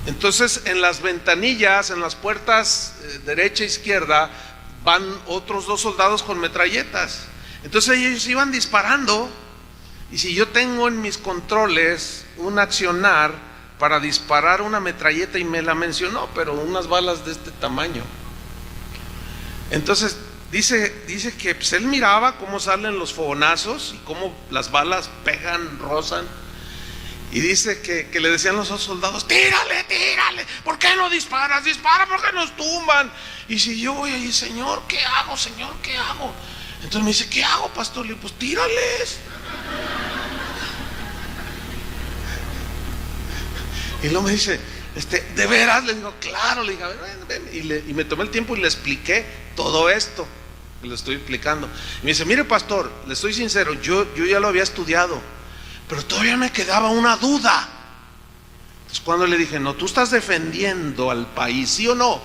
Entonces, en las ventanillas, en las puertas derecha e izquierda, van otros 2 soldados con metralletas. Entonces ellos iban disparando, y si yo tengo en mis controles un accionar para disparar una metralleta, y me la mencionó, pero unas balas de este tamaño. Entonces dice que pues él miraba cómo salen los fogonazos y cómo las balas pegan, rozan. Y dice que le decían los otros soldados: tírale, ¿por qué no disparas? Dispara porque nos tumban. Y si yo voy ahí: Señor, ¿qué hago? Señor, ¿qué hago? Entonces me dice: ¿qué hago, pastor? Le digo: pues tírales. Y luego me dice: ¿de veras? Le digo: claro. Le digo: a ver, ven. Y me tomé el tiempo y le expliqué todo esto que le estoy explicando. Y me dice: mire, pastor, le estoy sincero, yo ya lo había estudiado, pero todavía me quedaba una duda. Entonces, cuando le dije: no, tú estás defendiendo al país, ¿sí o no?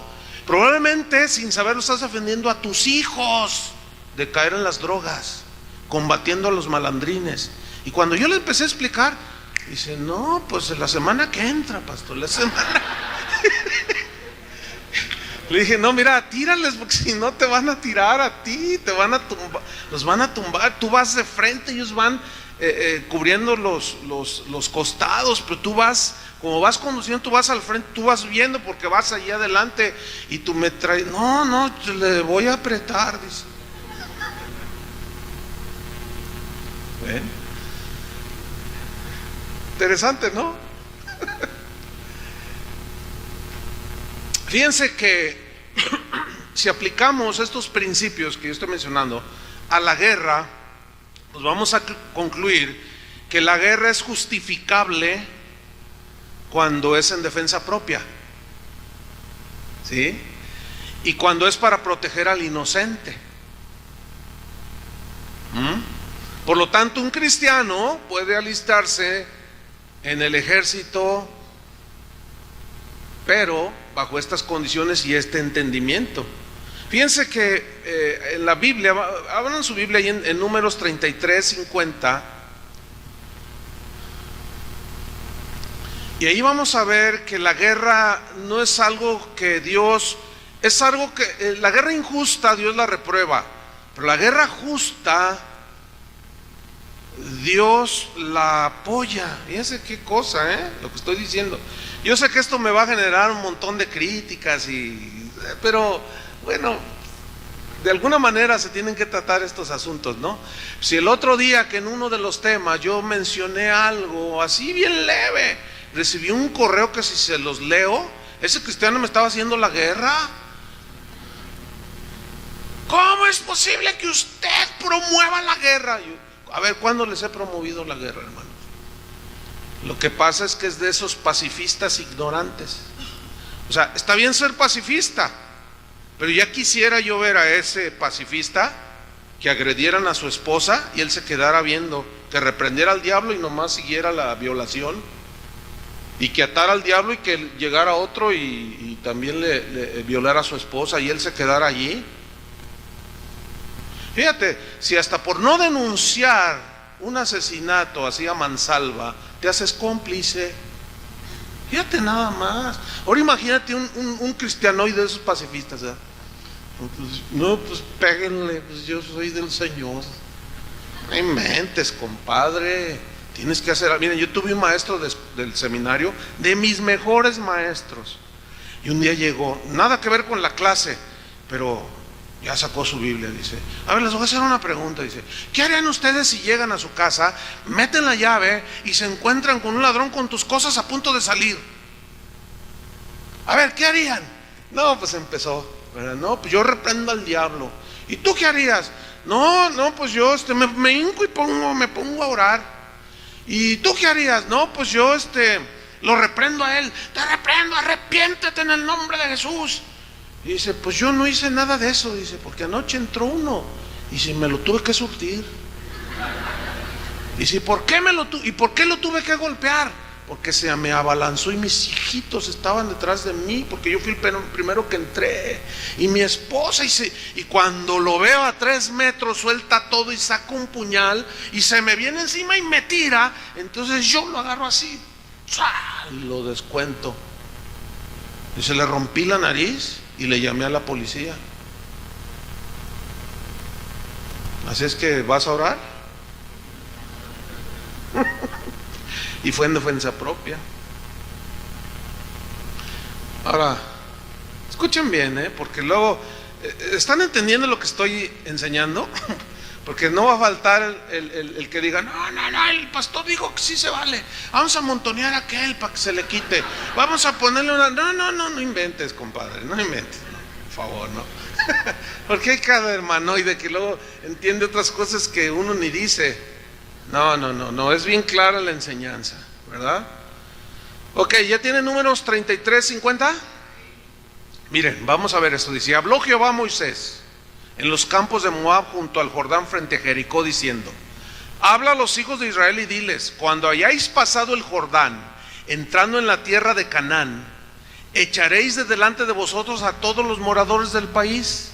Probablemente sin saberlo estás defendiendo a tus hijos de caer en las drogas, combatiendo a los malandrines. Y cuando yo le empecé a explicar, dice: no, pues la semana que entra, pastor, la semana. Le dije: no, mira, tírales, porque si no te van a tirar a ti, te van a tumbar, los van a tumbar. Tú vas de frente, ellos van cubriendo los costados, pero tú vas, como vas conduciendo, tú vas al frente, tú vas viendo porque vas allí adelante, y tú me traes: no, le voy a apretar, dice. ¿Ven? Interesante, ¿no? Fíjense que si aplicamos estos principios que yo estoy mencionando a la guerra, pues vamos a concluir que la guerra es justificable cuando es en defensa propia, ¿sí? Y cuando es para proteger al inocente. Por lo tanto, un cristiano puede alistarse en el ejército, pero bajo estas condiciones y este entendimiento. Fíjense que en la Biblia, abran su Biblia ahí en Números 33:50, y ahí vamos a ver que la guerra no es algo que Dios, es algo que, la guerra injusta Dios la reprueba, pero la guerra justa Dios la apoya. Fíjense qué cosa, lo que estoy diciendo. Yo sé que esto me va a generar un montón de críticas, pero bueno, de alguna manera se tienen que tratar estos asuntos, ¿no? Si el otro día que en uno de los temas yo mencioné algo así bien leve, recibí un correo que si se los leo, ese cristiano me estaba haciendo la guerra. ¿Cómo es posible que usted promueva la guerra? A ver, ¿cuándo les he promovido la guerra, hermanos? Lo que pasa es que es de esos pacifistas ignorantes. O sea, está bien ser pacifista, pero ya quisiera yo ver a ese pacifista que agredieran a su esposa y él se quedara viendo, que reprendiera al diablo y nomás siguiera la violación, y que atara al diablo y que llegara otro y también le violara a su esposa y él se quedara allí. Fíjate, si hasta por no denunciar un asesinato así a mansalva te haces cómplice, fíjate nada más. Ahora imagínate un cristianoide de esos pacifistas, ¿verdad? Pues péguenle, pues yo soy del Señor. No inventes, compadre. Tienes que hacer. Miren, yo tuve un maestro del seminario, de mis mejores maestros, y un día llegó, nada que ver con la clase, pero ya sacó su Biblia. Dice: a ver, les voy a hacer una pregunta. Dice: ¿qué harían ustedes si llegan a su casa, meten la llave y se encuentran con un ladrón con tus cosas a punto de salir? A ver, ¿qué harían? No, pues empezó, ¿verdad? No, pues yo reprendo al diablo. ¿Y tú qué harías? No, pues yo me hinco y me pongo a orar. ¿Y tú qué harías? No, pues yo lo reprendo a él. Te reprendo, arrepiéntete en el nombre de Jesús. Y dice: pues yo no hice nada de eso. Dice: porque anoche entró uno y si me lo tuve que surtir. Dice: ¿por qué lo tuve que golpear? Porque se me abalanzó y mis hijitos estaban detrás de mí, porque yo fui el primero que entré, y mi esposa, y cuando lo veo a 3 metros suelta todo y saca un puñal y se me viene encima y me tira. Entonces yo lo agarro así y lo descuento. Dice: le rompí la nariz y le llamé a la policía. Así es que, ¿vas a orar? Y fue en defensa propia. Ahora, escuchen bien, porque luego, ¿están entendiendo lo que estoy enseñando? Porque no va a faltar el que diga: no, el pastor dijo que sí se vale, vamos a montonear a aquel para que se le quite, vamos a ponerle una... No inventes, compadre, no inventes, por favor, no. Porque hay cada hermanoide que luego entiende otras cosas que uno ni dice. No, es bien clara la enseñanza, ¿verdad? Ok, ¿ya tiene Números 33, 50? Miren, vamos a ver esto. Dice: habló Jehová a Moisés en los campos de Moab junto al Jordán frente a Jericó, diciendo: habla a los hijos de Israel y diles: cuando hayáis pasado el Jordán, entrando en la tierra de Canaán, echaréis de delante de vosotros a todos los moradores del país,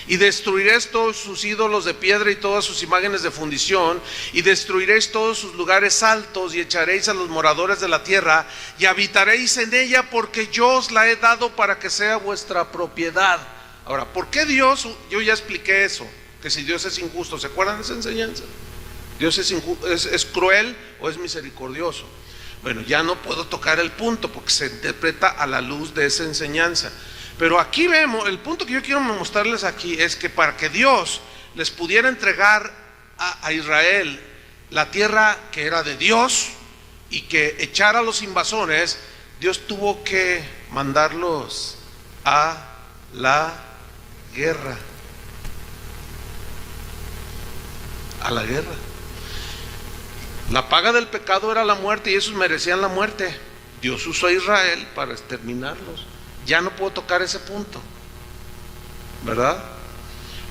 y destruiréis todos sus ídolos de piedra y todas sus imágenes de fundición, y destruiréis todos sus lugares altos, y echaréis a los moradores de la tierra, y habitaréis en ella, porque yo os la he dado para que sea vuestra propiedad. Ahora, ¿por qué Dios? Yo ya expliqué eso, que si Dios es injusto, ¿se acuerdan de esa enseñanza? ¿Dios es cruel o es misericordioso? Bueno, ya no puedo tocar el punto porque se interpreta a la luz de esa enseñanza. Pero aquí vemos, el punto que yo quiero mostrarles aquí es que para que Dios les pudiera entregar a Israel la tierra que era de Dios y que echara a los invasores, Dios tuvo que mandarlos a la guerra. A la guerra. La paga del pecado era la muerte y esos merecían la muerte. Dios usó a Israel para exterminarlos. Ya no puedo tocar ese punto, ¿verdad?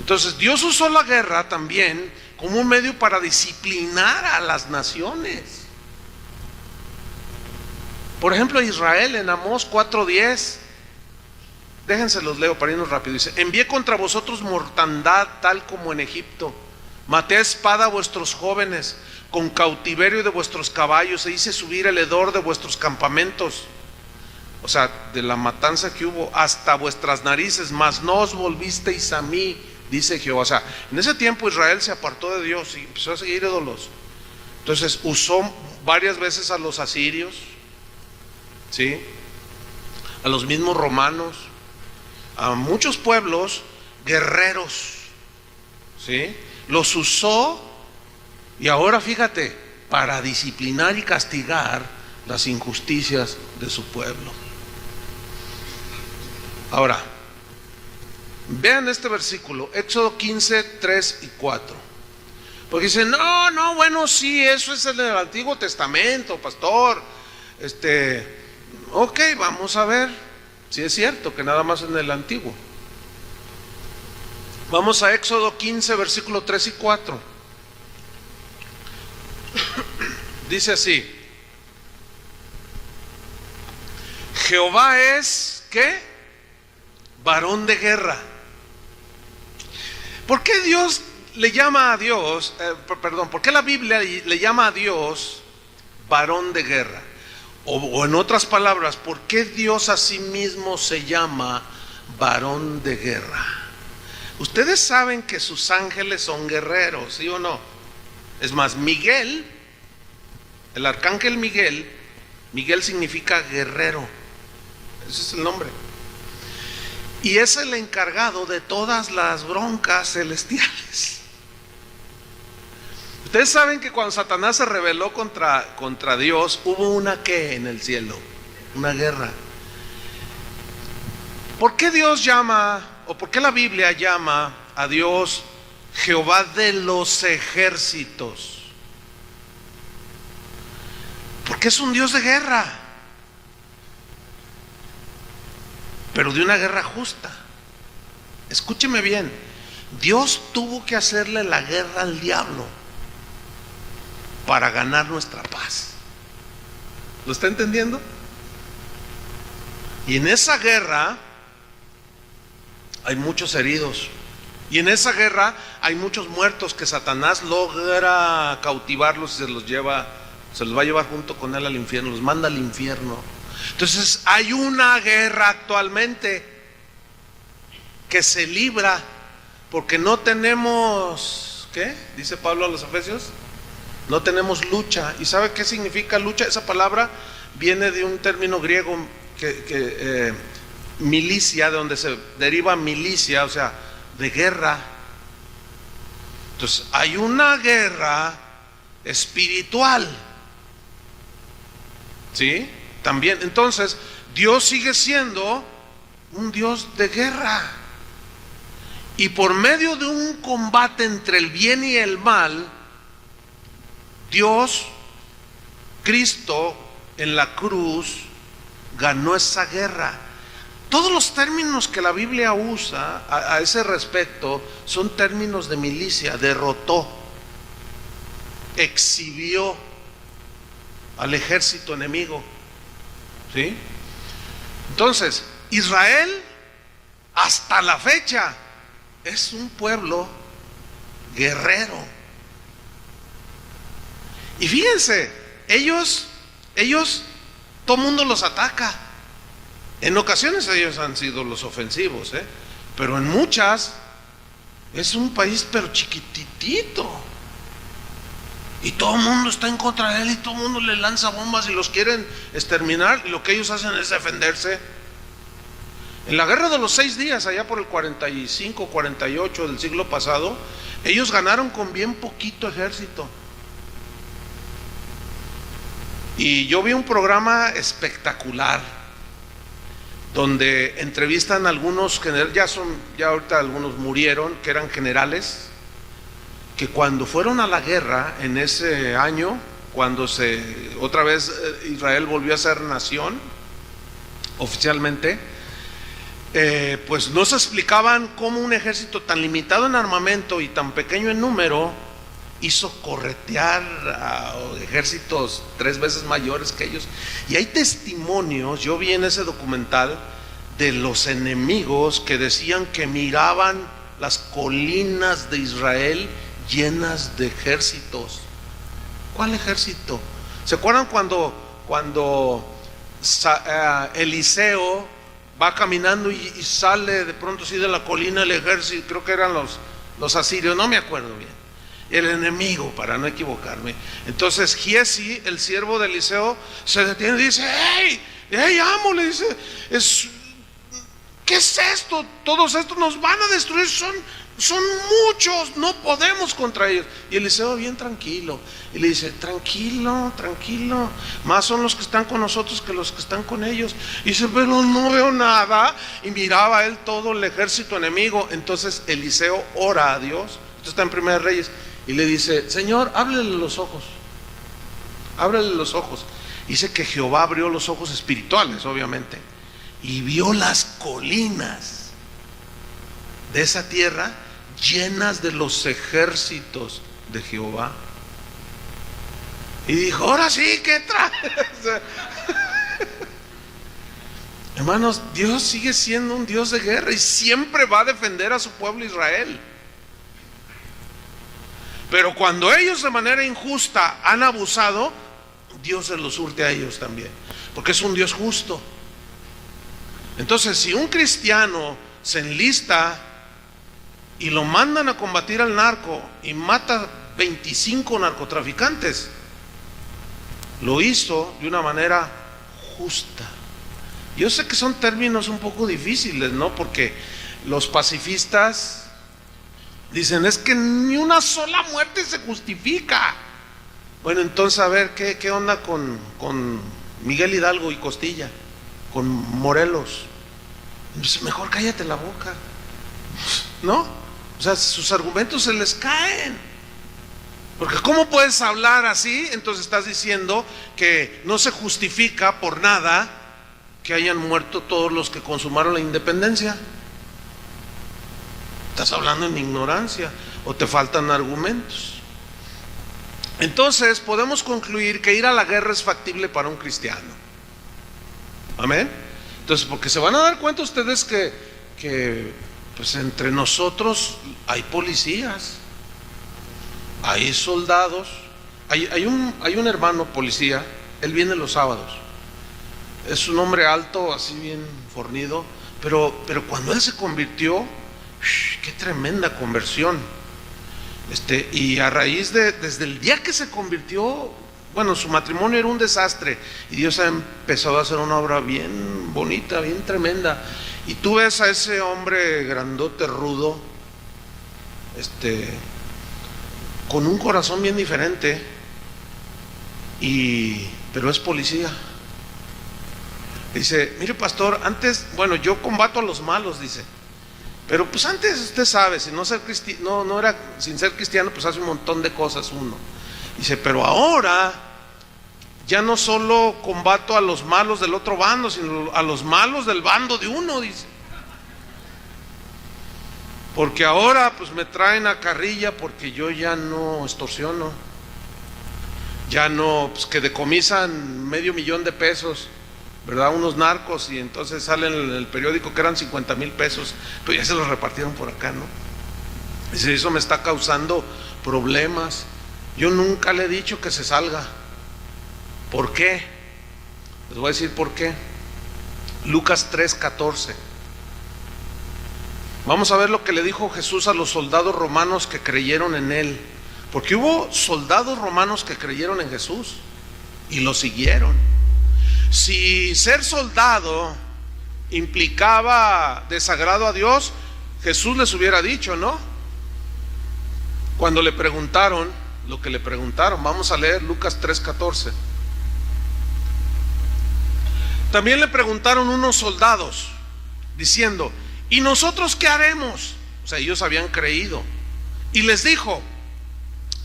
Entonces Dios usó la guerra también como un medio para disciplinar a las naciones. Por ejemplo, Israel en Amós 4:10, déjense los leo para irnos rápido. Dice: envié contra vosotros mortandad tal como en Egipto, maté a espada a vuestros jóvenes, con cautiverio de vuestros caballos, e hice subir el hedor de vuestros campamentos. O sea, de la matanza que hubo hasta vuestras narices, mas no os volvisteis a mí, dice Jehová. O sea, en ese tiempo Israel se apartó de Dios y empezó a seguir ídolos. Entonces usó varias veces a los asirios, ¿sí?, a los mismos romanos, a muchos pueblos guerreros, ¿sí? Los usó, y ahora fíjate, para disciplinar y castigar las injusticias de su pueblo. Ahora, vean este versículo, Éxodo 15, 3 y 4. Porque dicen, no, bueno, sí, eso es en el Antiguo Testamento, pastor. Ok, vamos a ver si es cierto que nada más en el Antiguo. Vamos a Éxodo 15, versículo 3 y 4. Dice así: Jehová es, ¿qué? Varón de guerra. ¿Por qué Dios le llama a Dios, por qué la Biblia le llama a Dios varón de guerra? O en otras palabras, ¿por qué Dios a sí mismo se llama varón de guerra? Ustedes saben que sus ángeles son guerreros, ¿sí o no? Es más, Miguel, el arcángel Miguel significa guerrero. Ese es el nombre. Y es el encargado de todas las broncas celestiales. Ustedes saben que cuando Satanás se rebeló contra Dios, hubo una ¿qué en el cielo? Una guerra. ¿Por qué Dios llama, o por qué la Biblia llama a Dios Jehová de los ejércitos? Porque es un Dios de guerra, pero de una guerra justa. Escúcheme bien, Dios tuvo que hacerle la guerra al diablo para ganar nuestra paz. ¿Lo está entendiendo? Y en esa guerra hay muchos heridos, y en esa guerra hay muchos muertos que Satanás logra cautivarlos y se los va a llevar junto con él al infierno, los manda al infierno. Entonces hay una guerra actualmente que se libra porque no tenemos, ¿qué? Dice Pablo a los Efesios, no tenemos lucha. ¿Y sabe qué significa lucha? Esa palabra viene de un término griego que milicia, de donde se deriva milicia, o sea, de guerra. Entonces hay una guerra espiritual, ¿sí? También, entonces, Dios sigue siendo un Dios de guerra. Y por medio de un combate entre el bien y el mal, Dios, Cristo, en la cruz, ganó esa guerra. Todos los términos que la Biblia usa a ese respecto son términos de milicia. Derrotó, exhibió al ejército enemigo, ¿sí? Entonces, Israel hasta la fecha es un pueblo guerrero. Y fíjense, ellos todo mundo los ataca. En ocasiones ellos han sido los ofensivos, pero en muchas es un país pero chiquititito. Y todo el mundo está en contra de él, y todo el mundo le lanza bombas y los quieren exterminar, y lo que ellos hacen es defenderse. En la guerra de los 6 días, allá por el 45, 48 del siglo pasado, ellos ganaron con bien poquito ejército. Y yo vi un programa espectacular donde entrevistan a algunos generales, ya ahorita algunos murieron, que eran generales, que cuando fueron a la guerra en ese año, cuando otra vez Israel volvió a ser nación oficialmente, pues no se explicaban cómo un ejército tan limitado en armamento y tan pequeño en número hizo corretear a ejércitos 3 veces mayores que ellos. Y hay testimonios, yo vi en ese documental, de los enemigos que decían que miraban las colinas de Israel llenas de ejércitos. ¿Cuál ejército? ¿Se acuerdan cuando Eliseo va caminando y sale de pronto así de la colina el ejército? Creo que eran los asirios, no me acuerdo bien. El enemigo, para no equivocarme. Entonces Giesi, el siervo de Eliseo, se detiene y dice: ¡Hey, amo! Le dice: ¿qué es esto? Todos estos nos van a destruir, son son muchos, no podemos contra ellos. Y Eliseo bien tranquilo, y le dice, tranquilo, tranquilo, más son los que están con nosotros que los que están con ellos. Y dice, pero no veo nada. Y miraba él todo el ejército enemigo. Entonces Eliseo ora a Dios, esto está en Primera de Reyes, y le dice, Señor, ábrele los ojos, ábrele los ojos. Dice que Jehová abrió los ojos espirituales, obviamente, y vio las colinas de esa tierra llenas de los ejércitos de Jehová. Y dijo, ahora sí, ¿qué traes? Hermanos, Dios sigue siendo un Dios de guerra y siempre va a defender a su pueblo Israel. Pero cuando ellos de manera injusta han abusado, Dios se los hurte a ellos también, porque es un Dios justo. Entonces, si un cristiano se enlista y lo mandan a combatir al narco y mata 25 narcotraficantes, lo hizo de una manera justa. Yo sé que son términos un poco difíciles, ¿no? Porque los pacifistas dicen, es que ni una sola muerte se justifica. Bueno, entonces a ver, ¿qué onda con Miguel Hidalgo y Costilla? Con Morelos. Entonces, mejor cállate la boca, ¿no? O sea, sus argumentos se les caen. Porque ¿cómo puedes hablar así? Entonces estás diciendo que no se justifica por nada que hayan muerto todos los que consumaron la independencia. Estás hablando en ignorancia o te faltan argumentos. Entonces podemos concluir que ir a la guerra es factible para un cristiano. Amén. Entonces, porque se van a dar cuenta ustedes que pues entre nosotros hay policías, hay soldados, hay un hermano policía, él viene los sábados, es un hombre alto, así bien fornido, pero cuando él se convirtió, qué tremenda conversión. Y a raíz desde el día que se convirtió, bueno, su matrimonio era un desastre y Dios ha empezado a hacer una obra bien bonita, bien tremenda. Y tú ves a ese hombre grandote, rudo, con un corazón bien diferente, pero es policía. Dice, mire pastor, antes, bueno, yo combato a los malos, dice, pero pues antes usted sabe, si no era sin ser cristiano, pues hace un montón de cosas uno. Dice, pero ahora ya no solo combato a los malos del otro bando, sino a los malos del bando de uno, dice. Porque ahora pues me traen a carrilla porque yo ya no extorsiono, ya no, pues que decomisan $500,000 de pesos, ¿verdad? Unos narcos, y entonces sale en el periódico que eran 50,000 pesos, pero ya se los repartieron por acá, ¿no? Dice, eso me está causando problemas. Yo nunca le he dicho que se salga. ¿Por qué? Les voy a decir por qué. Lucas 3:14. Vamos a ver lo que le dijo Jesús a los soldados romanos que creyeron en él, porque hubo soldados romanos que creyeron en Jesús y lo siguieron. Si ser soldado implicaba desagrado a Dios, Jesús les hubiera dicho, ¿no? Cuando le preguntaron lo que le preguntaron, vamos a leer Lucas 3:14. También le preguntaron unos soldados diciendo, ¿y nosotros qué haremos? O sea, ellos habían creído. Y les dijo,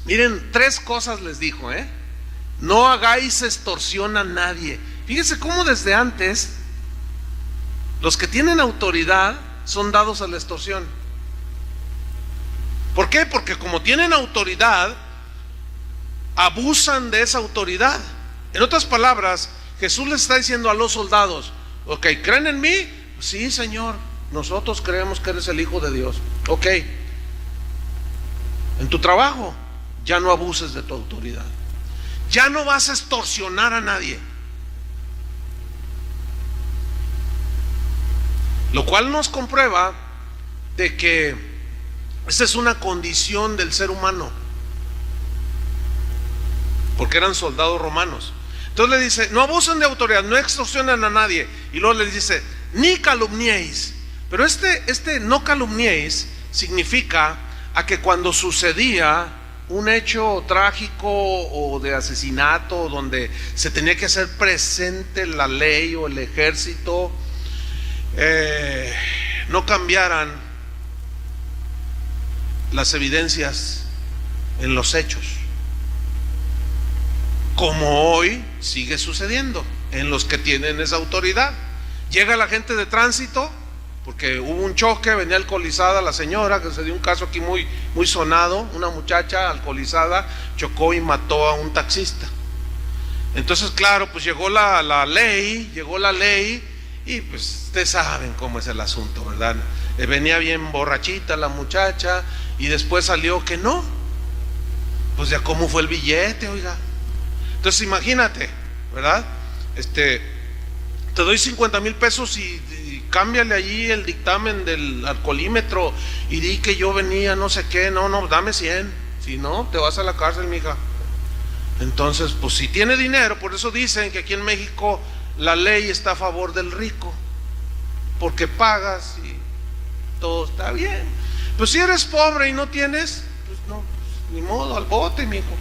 miren, 3 cosas les dijo, no hagáis extorsión a nadie. Fíjense cómo desde antes los que tienen autoridad son dados a la extorsión. ¿Por qué? Porque como tienen autoridad, abusan de esa autoridad. En otras palabras, Jesús les está diciendo a los soldados, ok, ¿creen en mí? Sí, Señor, nosotros creemos que eres el Hijo de Dios. Ok, en tu trabajo ya no abuses de tu autoridad, ya no vas a extorsionar a nadie. Lo cual nos comprueba de que esa es una condición del ser humano, porque eran soldados romanos. Entonces le dice, no abusen de autoridad, no extorsionen a nadie. Y luego les dice, ni calumniéis. Pero no calumniéis significa a que cuando sucedía un hecho trágico o de asesinato donde se tenía que hacer presente la ley o el ejército, no cambiaran las evidencias en los hechos, como hoy sigue sucediendo en los que tienen esa autoridad. Llega la gente de tránsito porque hubo un choque, venía alcoholizada la señora, que se dio un caso aquí muy sonado, una muchacha alcoholizada chocó y mató a un taxista. Entonces, claro, pues llegó la ley y pues ustedes saben cómo es el asunto, ¿verdad? Venía bien borrachita la muchacha y después salió que no. Pues ya cómo fue el billete, oiga. Entonces imagínate, ¿verdad? Te doy 50,000 pesos y cámbiale allí el dictamen del alcoholímetro y di que yo venía no sé qué. No, dame 100, si no te vas a la cárcel, mija. Entonces, pues si tiene dinero, por eso dicen que aquí en México la ley está a favor del rico, porque pagas y todo está bien. Pues si eres pobre y no tienes, pues no, ni modo, al bote, mijo.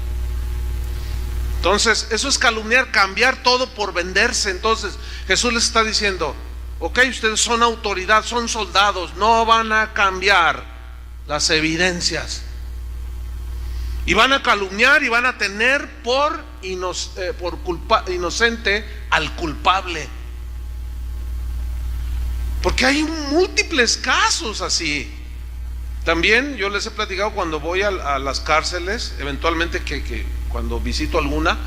Entonces, eso es calumniar, cambiar todo por venderse. Entonces, Jesús les está diciendo, ok, ustedes son autoridad, son soldados, no van a cambiar las evidencias. Y van a calumniar y van a tener por inocente al culpable. Porque hay múltiples casos así. También yo les he platicado cuando voy a las cárceles, eventualmente que cuando visito alguna,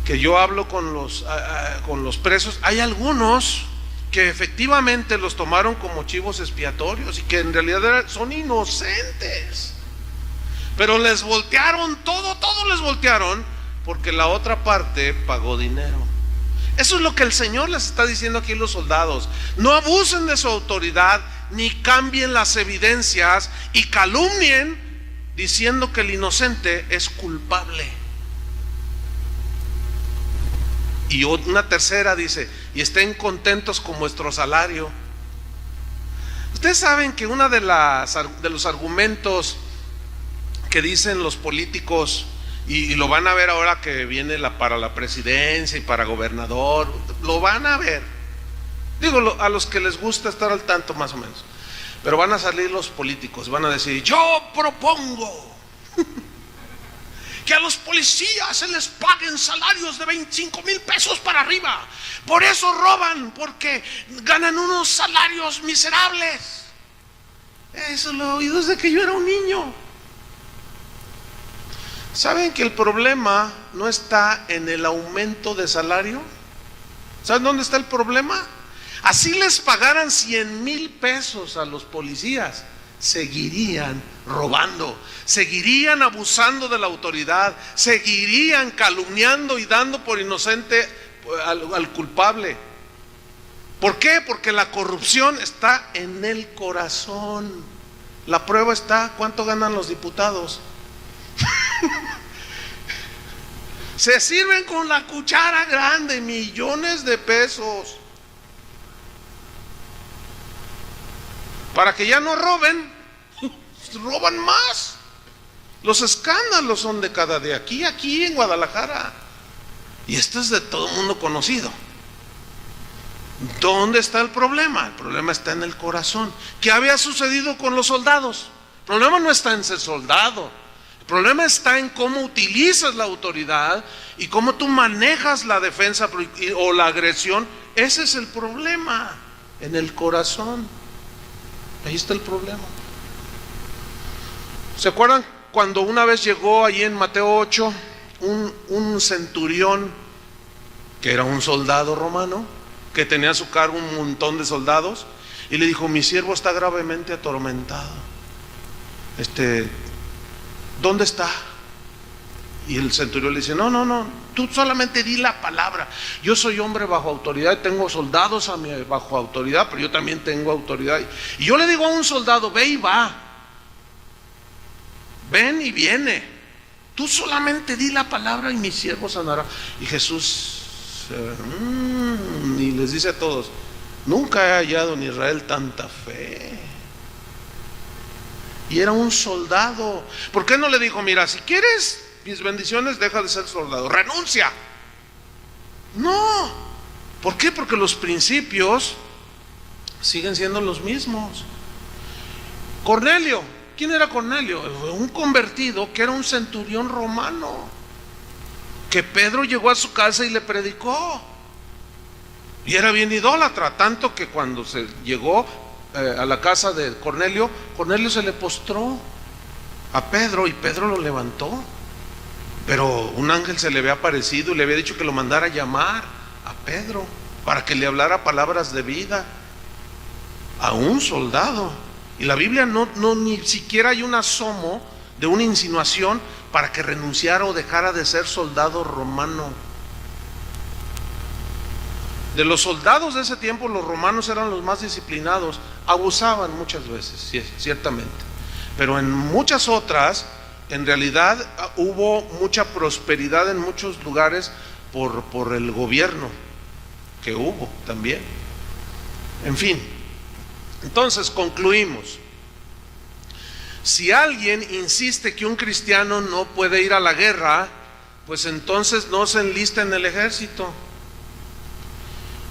que yo hablo con los presos. Hay algunos que efectivamente los tomaron como chivos expiatorios y que en realidad son inocentes, pero les voltearon todo les voltearon porque la otra parte pagó dinero. Eso es lo que el Señor les está diciendo aquí a los soldados: no abusen de su autoridad, ni cambien las evidencias y calumnien diciendo que el inocente es culpable. Y una tercera dice: y estén contentos con vuestro salario. Ustedes saben que uno de los argumentos que dicen los políticos, y lo van a ver ahora que viene para la presidencia y para gobernador, lo van a ver, digo, a los que les gusta estar al tanto más o menos, pero van a salir los políticos, van a decir: yo propongo que a los policías se les paguen salarios de 25,000 pesos para arriba. Por eso roban, porque ganan unos salarios miserables. Eso lo he oído desde que yo era un niño. ¿Saben que el problema no está en el aumento de salario? ¿Saben dónde está el problema? Así les pagaran 100,000 pesos a los policías, seguirían robando, seguirían abusando de la autoridad, seguirían calumniando y dando por inocente al culpable. ¿Por qué? Porque la corrupción está en el corazón. La prueba está: ¿cuánto ganan los diputados? Se sirven con la cuchara grande, millones de pesos, para que ya no roben, roban más. Los escándalos son de cada día, aquí en Guadalajara, y esto es de todo el mundo conocido. ¿Dónde está el problema? El problema está en el corazón. ¿Qué había sucedido con los soldados? El problema no está en ser soldado, el problema está en cómo utilizas la autoridad y cómo tú manejas la defensa o la agresión. Ese es el problema, en el corazón. Ahí está el problema. ¿Se acuerdan cuando una vez llegó allí en Mateo 8 un centurión que era un soldado romano, que tenía a su cargo un montón de soldados, y le dijo: mi siervo está gravemente atormentado, ¿dónde está? Y el centurión le dice: no, tú solamente di la palabra. Yo soy hombre bajo autoridad, tengo soldados bajo autoridad, pero yo también tengo autoridad. Y yo le digo a un soldado: ve y va, ven y viene. Tú solamente di la palabra y mi siervo sanará. Y Jesús y les dice a todos: nunca he hallado en Israel tanta fe. Y era un soldado. ¿Por qué no le dijo, mira, si quieres mis bendiciones, deja de ser soldado, renuncia? No. ¿Por qué? Porque los principios siguen siendo los mismos. Cornelio, ¿quién era Cornelio? Un convertido que era un centurión romano, que Pedro llegó a su casa y le predicó. Y era bien idólatra, tanto que cuando se llegó a la casa de Cornelio, Cornelio se le postró a Pedro y Pedro lo levantó. Pero un ángel se le había aparecido y le había dicho que lo mandara a llamar a Pedro para que le hablara palabras de vida a un soldado. Y la Biblia no ni siquiera hay un asomo de una insinuación para que renunciara o dejara de ser soldado romano. De los soldados de ese tiempo, los romanos eran los más disciplinados. Abusaban muchas veces, ciertamente, pero en muchas otras, en realidad hubo mucha prosperidad en muchos lugares por el gobierno que hubo también. En fin, entonces concluimos. Si alguien insiste que un cristiano no puede ir a la guerra, pues entonces no se enlista en el ejército.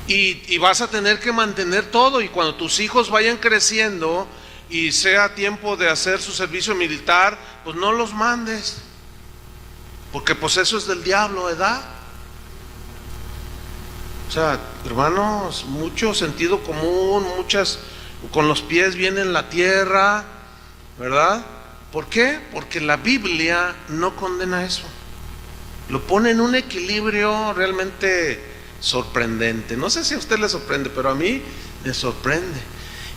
Y vas a tener que mantener todo, y cuando tus hijos vayan creciendo y sea tiempo de hacer su servicio militar, pues no los mandes, porque pues eso es del diablo, ¿verdad? O sea, hermanos, mucho sentido común, con los pies bien en la tierra, ¿verdad? ¿Por qué? Porque la Biblia no condena eso, lo pone en un equilibrio realmente sorprendente. No sé si a usted le sorprende, pero a mí me sorprende.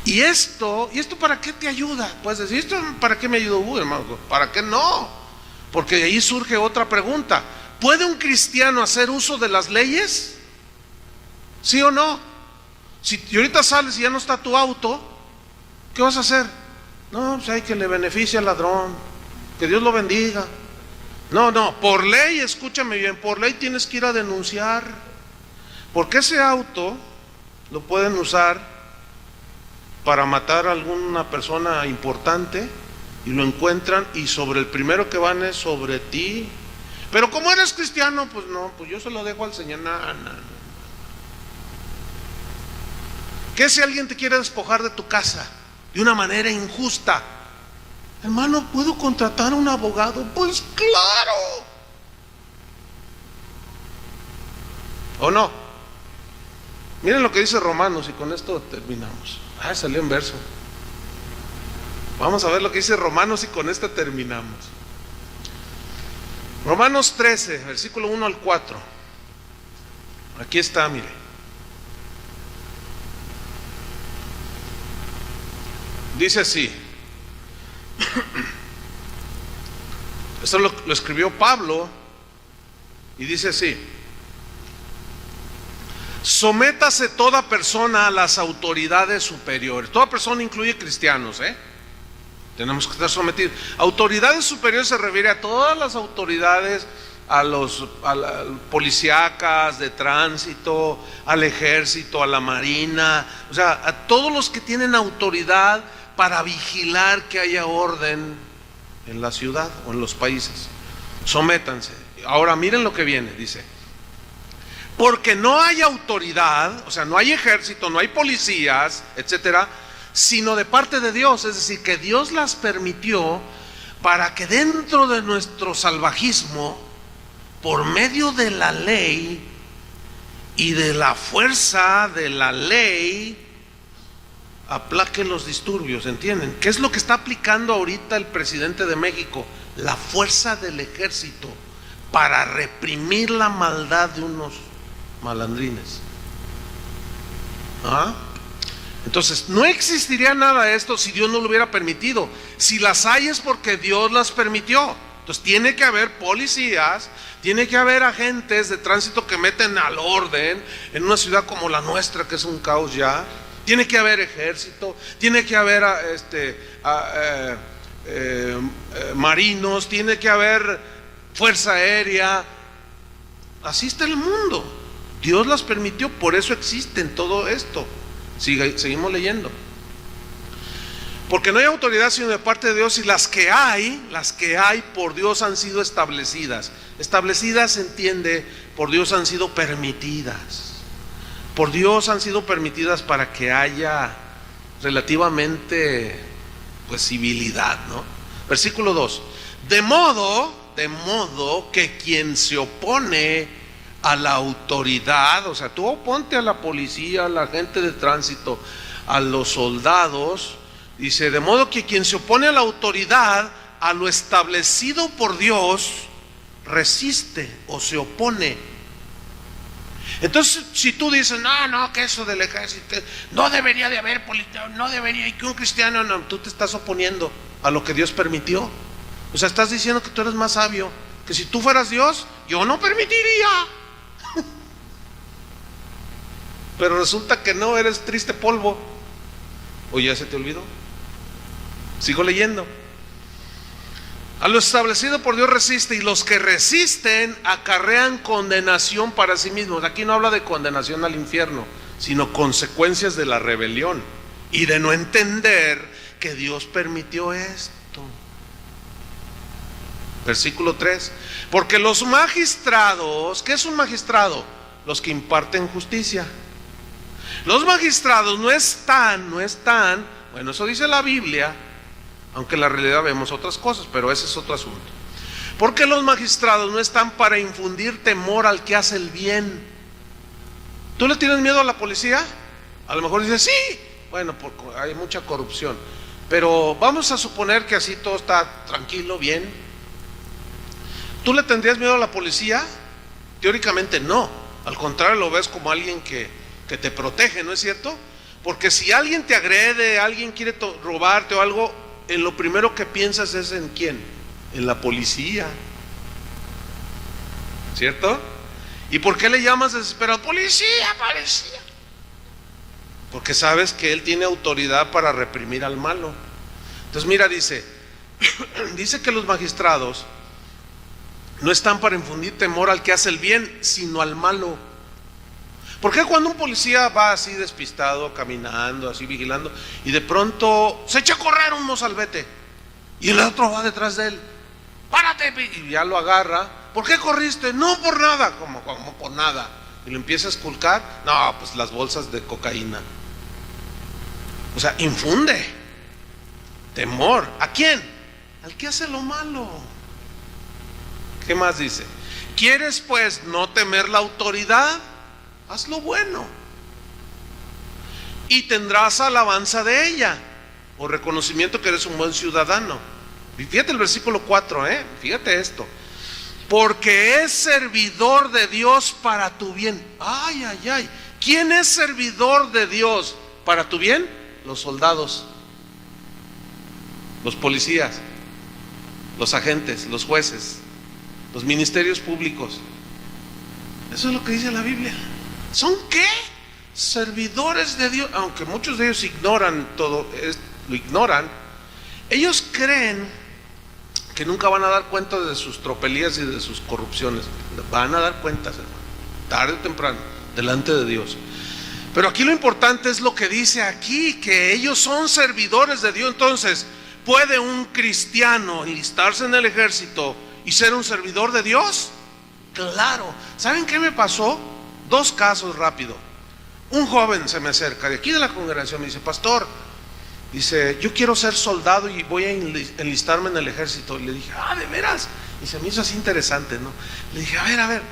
¿Y esto para qué te ayuda? Puedes decir, ¿esto para qué me ayudó, hermano? ¿Para qué no? Porque de ahí surge otra pregunta. ¿Puede un cristiano hacer uso de las leyes? ¿Sí o no? Si ahorita sales y ya no está tu auto, ¿qué vas a hacer? No, pues hay que le beneficie al ladrón, que Dios lo bendiga. No, por ley, escúchame bien, por ley tienes que ir a denunciar. Porque ese auto lo pueden usar para matar a alguna persona importante y lo encuentran, y sobre el primero que van es sobre ti. Pero como eres cristiano, pues no, pues yo se lo dejo al Señor. No. ¿Qué si alguien te quiere despojar de tu casa de una manera injusta? Hermano, ¿puedo contratar a un abogado? Pues claro. ¿O no? Miren lo que dice Romanos, y con esto terminamos. Salió en verso. Vamos a ver lo que dice Romanos y con esto terminamos. Romanos 13, versículo 1 al 4. Aquí está, mire. Dice así. Esto lo escribió Pablo y dice así: sométase toda persona a las autoridades superiores. Toda persona incluye cristianos, tenemos que estar sometidos. Autoridades superiores se refiere a todas las autoridades, a las policíacas, de tránsito, al ejército, a la marina, o sea, a todos los que tienen autoridad para vigilar que haya orden en la ciudad o en los países. Sométanse. Ahora miren lo que viene, dice: porque no hay autoridad, o sea, no hay ejército, no hay policías, etcétera, sino de parte de Dios. Es decir, que Dios las permitió para que dentro de nuestro salvajismo, por medio de la ley y de la fuerza de la ley, aplaque los disturbios. ¿Entienden? ¿Qué es lo que está aplicando ahorita el presidente de México? La fuerza del ejército para reprimir la maldad de unos malandrines. Entonces no existiría nada de esto si Dios no lo hubiera permitido. Si las hay es porque Dios las permitió. Entonces tiene que haber policías, tiene que haber agentes de tránsito que meten al orden en una ciudad como la nuestra, que es un caos ya. Tiene que haber ejército, tiene que haber marinos, tiene que haber fuerza aérea. Así está el mundo. Dios las permitió, por eso existen todo esto. Seguimos leyendo. Porque no hay autoridad sino de parte de Dios, y las que hay por Dios han sido establecidas. Establecidas se entiende, por Dios han sido permitidas. Por Dios han sido permitidas para que haya relativamente civilidad, ¿no? Versículo 2. De modo que quien se opone a la autoridad, o sea, tú oponte a la policía, a la gente de tránsito, a los soldados, dice, de modo que quien se opone a la autoridad, a lo establecido por Dios, resiste o se opone. Entonces, si tú dices, no, que eso del ejército, no debería de haber policía, no debería, y que un cristiano, no, tú te estás oponiendo a lo que Dios permitió. O sea, estás diciendo que tú eres más sabio, que si tú fueras Dios, yo no permitiría. Pero resulta que no, eres triste polvo. ¿O ya se te olvidó? Sigo leyendo. A lo establecido por Dios resiste, y los que resisten acarrean condenación para sí mismos. Aquí no habla de condenación al infierno, sino consecuencias de la rebelión y de no entender que Dios permitió esto. Versículo 3. Porque los magistrados, ¿qué es un magistrado? Los que imparten justicia. Los magistrados no están, bueno, eso dice la Biblia, aunque en la realidad vemos otras cosas, pero ese es otro asunto. Porque los magistrados no están para infundir temor al que hace el bien. ¿Tú le tienes miedo a la policía? A lo mejor dices, sí, bueno, porque hay mucha corrupción, pero vamos a suponer que así todo está tranquilo, bien. ¿Tú le tendrías miedo a la policía? Teóricamente no, al contrario, lo ves como alguien que te protege, ¿no es cierto? Porque si alguien te agrede, alguien quiere robarte o algo, en lo primero que piensas es en ¿quién? En la policía, ¿cierto? ¿Y por qué le llamas desesperado? Policía. Porque sabes que él tiene autoridad para reprimir al malo. Entonces mira, dice que los magistrados no están para infundir temor al que hace el bien, sino al malo. ¿Por qué cuando un policía va así despistado, caminando, así vigilando, y de pronto se echa a correr un mozalbete y el otro va detrás de él? ¡Párate! Y ya lo agarra. ¿Por qué corriste? No, por nada. ¿Cómo por nada? Y lo empieza a esculcar. No, pues las bolsas de cocaína. O sea, infunde temor. ¿A quién? Al que hace lo malo. ¿Qué más dice? ¿Quieres pues no temer la autoridad? Haz lo bueno y tendrás alabanza de ella, o reconocimiento que eres un buen ciudadano. Y fíjate el versículo 4, fíjate esto. Porque es servidor de Dios para tu bien. Ay. ¿Quién es servidor de Dios para tu bien? Los soldados, los policías, los agentes, los jueces, los ministerios públicos. Eso es lo que dice la Biblia. ¿Son qué? Servidores de Dios. Aunque muchos de ellos ignoran todo, lo ignoran. Ellos creen que nunca van a dar cuenta de sus tropelías y de sus corrupciones. Van a dar cuentas, hermano, tarde o temprano, delante de Dios. Pero aquí lo importante es lo que dice aquí, que ellos son servidores de Dios. Entonces, ¿puede un cristiano enlistarse en el ejército y ser un servidor de Dios? Claro. ¿Saben qué me pasó? 2 casos rápido. Un joven se me acerca de aquí de la congregación, me dice, pastor, dice, yo quiero ser soldado y voy a enlistarme en el ejército. Y le dije, ¿de veras? Y se me hizo así interesante, ¿no? Le dije, a ver,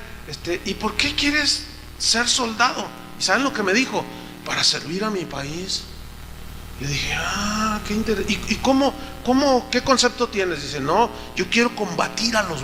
¿y por qué quieres ser soldado? ¿Y saben lo que me dijo? Para servir a mi país. Le dije, qué interesante. ¿Y qué concepto tienes? Dice, no, yo quiero combatir a los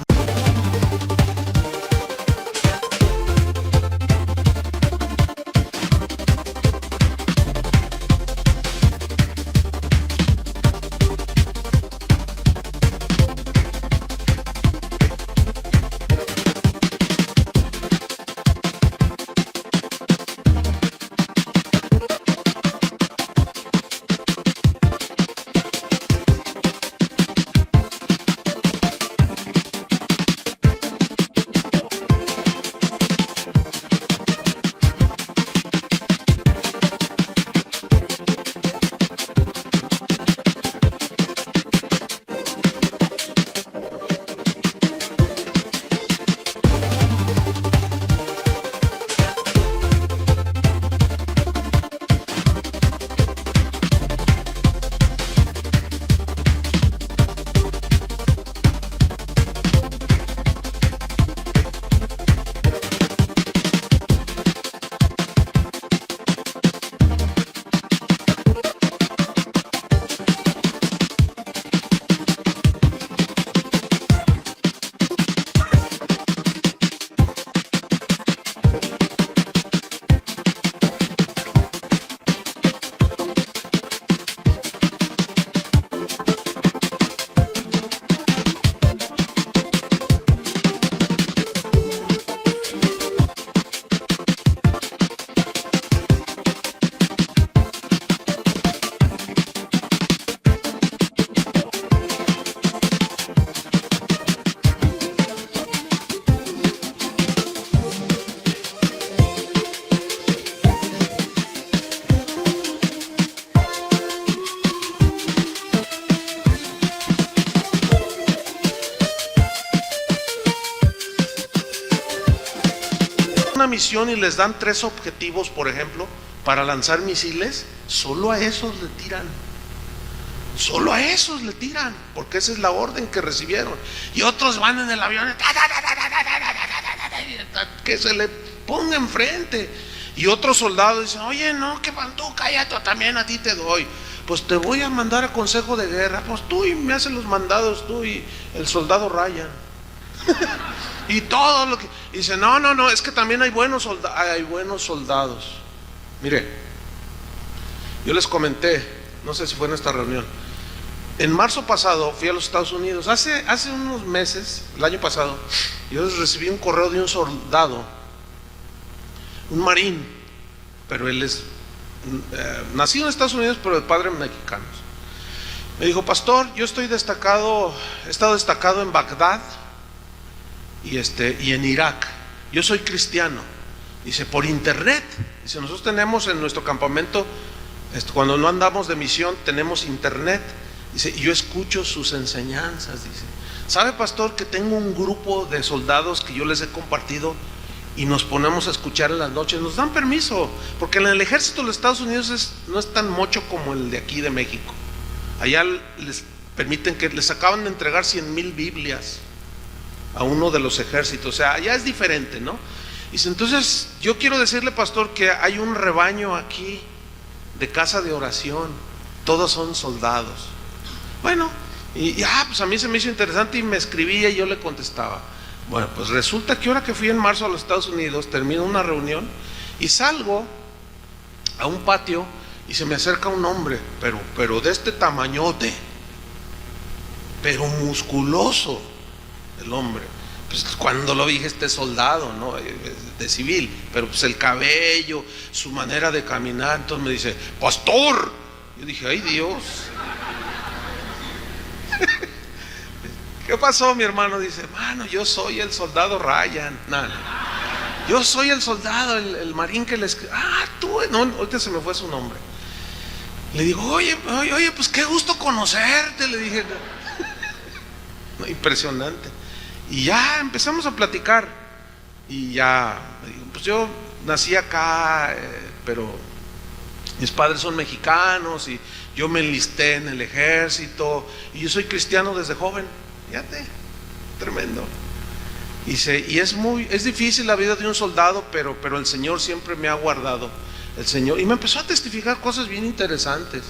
una misión y les dan 3 objetivos, por ejemplo, para lanzar misiles, solo a esos le tiran. Solo a esos le tiran, porque esa es la orden que recibieron. Y otros van en el avión, que se le ponga enfrente. Y otros soldados dicen, oye, no, que tú cállate, también a ti te doy. Pues te voy a mandar a consejo de guerra. Pues tú y me hacen los mandados, tú y el soldado Ryan. Y todo lo que... Y dice, no, es que también hay buenos soldados. Mire, yo les comenté, no sé si fue en esta reunión, en marzo pasado fui a los Estados Unidos. Hace unos meses, el año pasado, yo recibí un correo de un soldado, un marín, pero él es nacido en Estados Unidos, pero de padres mexicanos. Me dijo, pastor, yo he estado destacado en Bagdad y en Irak. Yo soy cristiano. Dice, por internet. Dice, nosotros tenemos en nuestro campamento, cuando no andamos de misión, tenemos internet. Dice, y yo escucho sus enseñanzas. Dice, ¿sabe, pastor, que tengo un grupo de soldados que yo les he compartido y nos ponemos a escuchar en las noches? Nos dan permiso, porque en el ejército de los Estados Unidos no es tan mocho como el de aquí de México. Allá les permiten que les acaban de entregar 100,000 Biblias a uno de los ejércitos. O sea, allá es diferente, ¿no? Dice, entonces yo quiero decirle, pastor, que hay un rebaño aquí de casa de oración, todos son soldados. Bueno, pues a mí se me hizo interesante y me escribía y yo le contestaba. Bueno, pues resulta que ahora que fui en marzo a los Estados Unidos, termino una reunión y salgo a un patio y se me acerca un hombre, pero de este tamañote, pero musculoso el hombre. Pues cuando lo vi, dije, este soldado, ¿no? De civil, pero pues el cabello, su manera de caminar. Entonces me dice, pastor. Yo dije, ay Dios. ¿Qué pasó, mi hermano? Dice, hermano, yo soy el soldado Ryan. No. Yo soy el soldado, el marín que les... tú, no, ahorita se me fue su nombre. Le digo, oye, pues qué gusto conocerte, le dije. No, impresionante. Y ya empezamos a platicar. Y ya, pues yo nací acá, pero mis padres son mexicanos y yo me enlisté en el ejército y yo soy cristiano desde joven. Fíjate, tremendo. Y es difícil la vida de un soldado, pero el Señor siempre me ha guardado. El Señor, y me empezó a testificar cosas bien interesantes.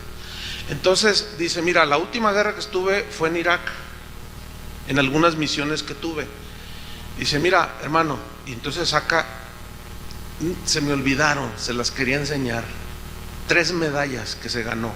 Entonces dice, mira, la última guerra que estuve fue en Irak, en algunas misiones que tuve. Dice, mira, hermano, y entonces se me olvidaron, se las quería enseñar, 3 medallas que se ganó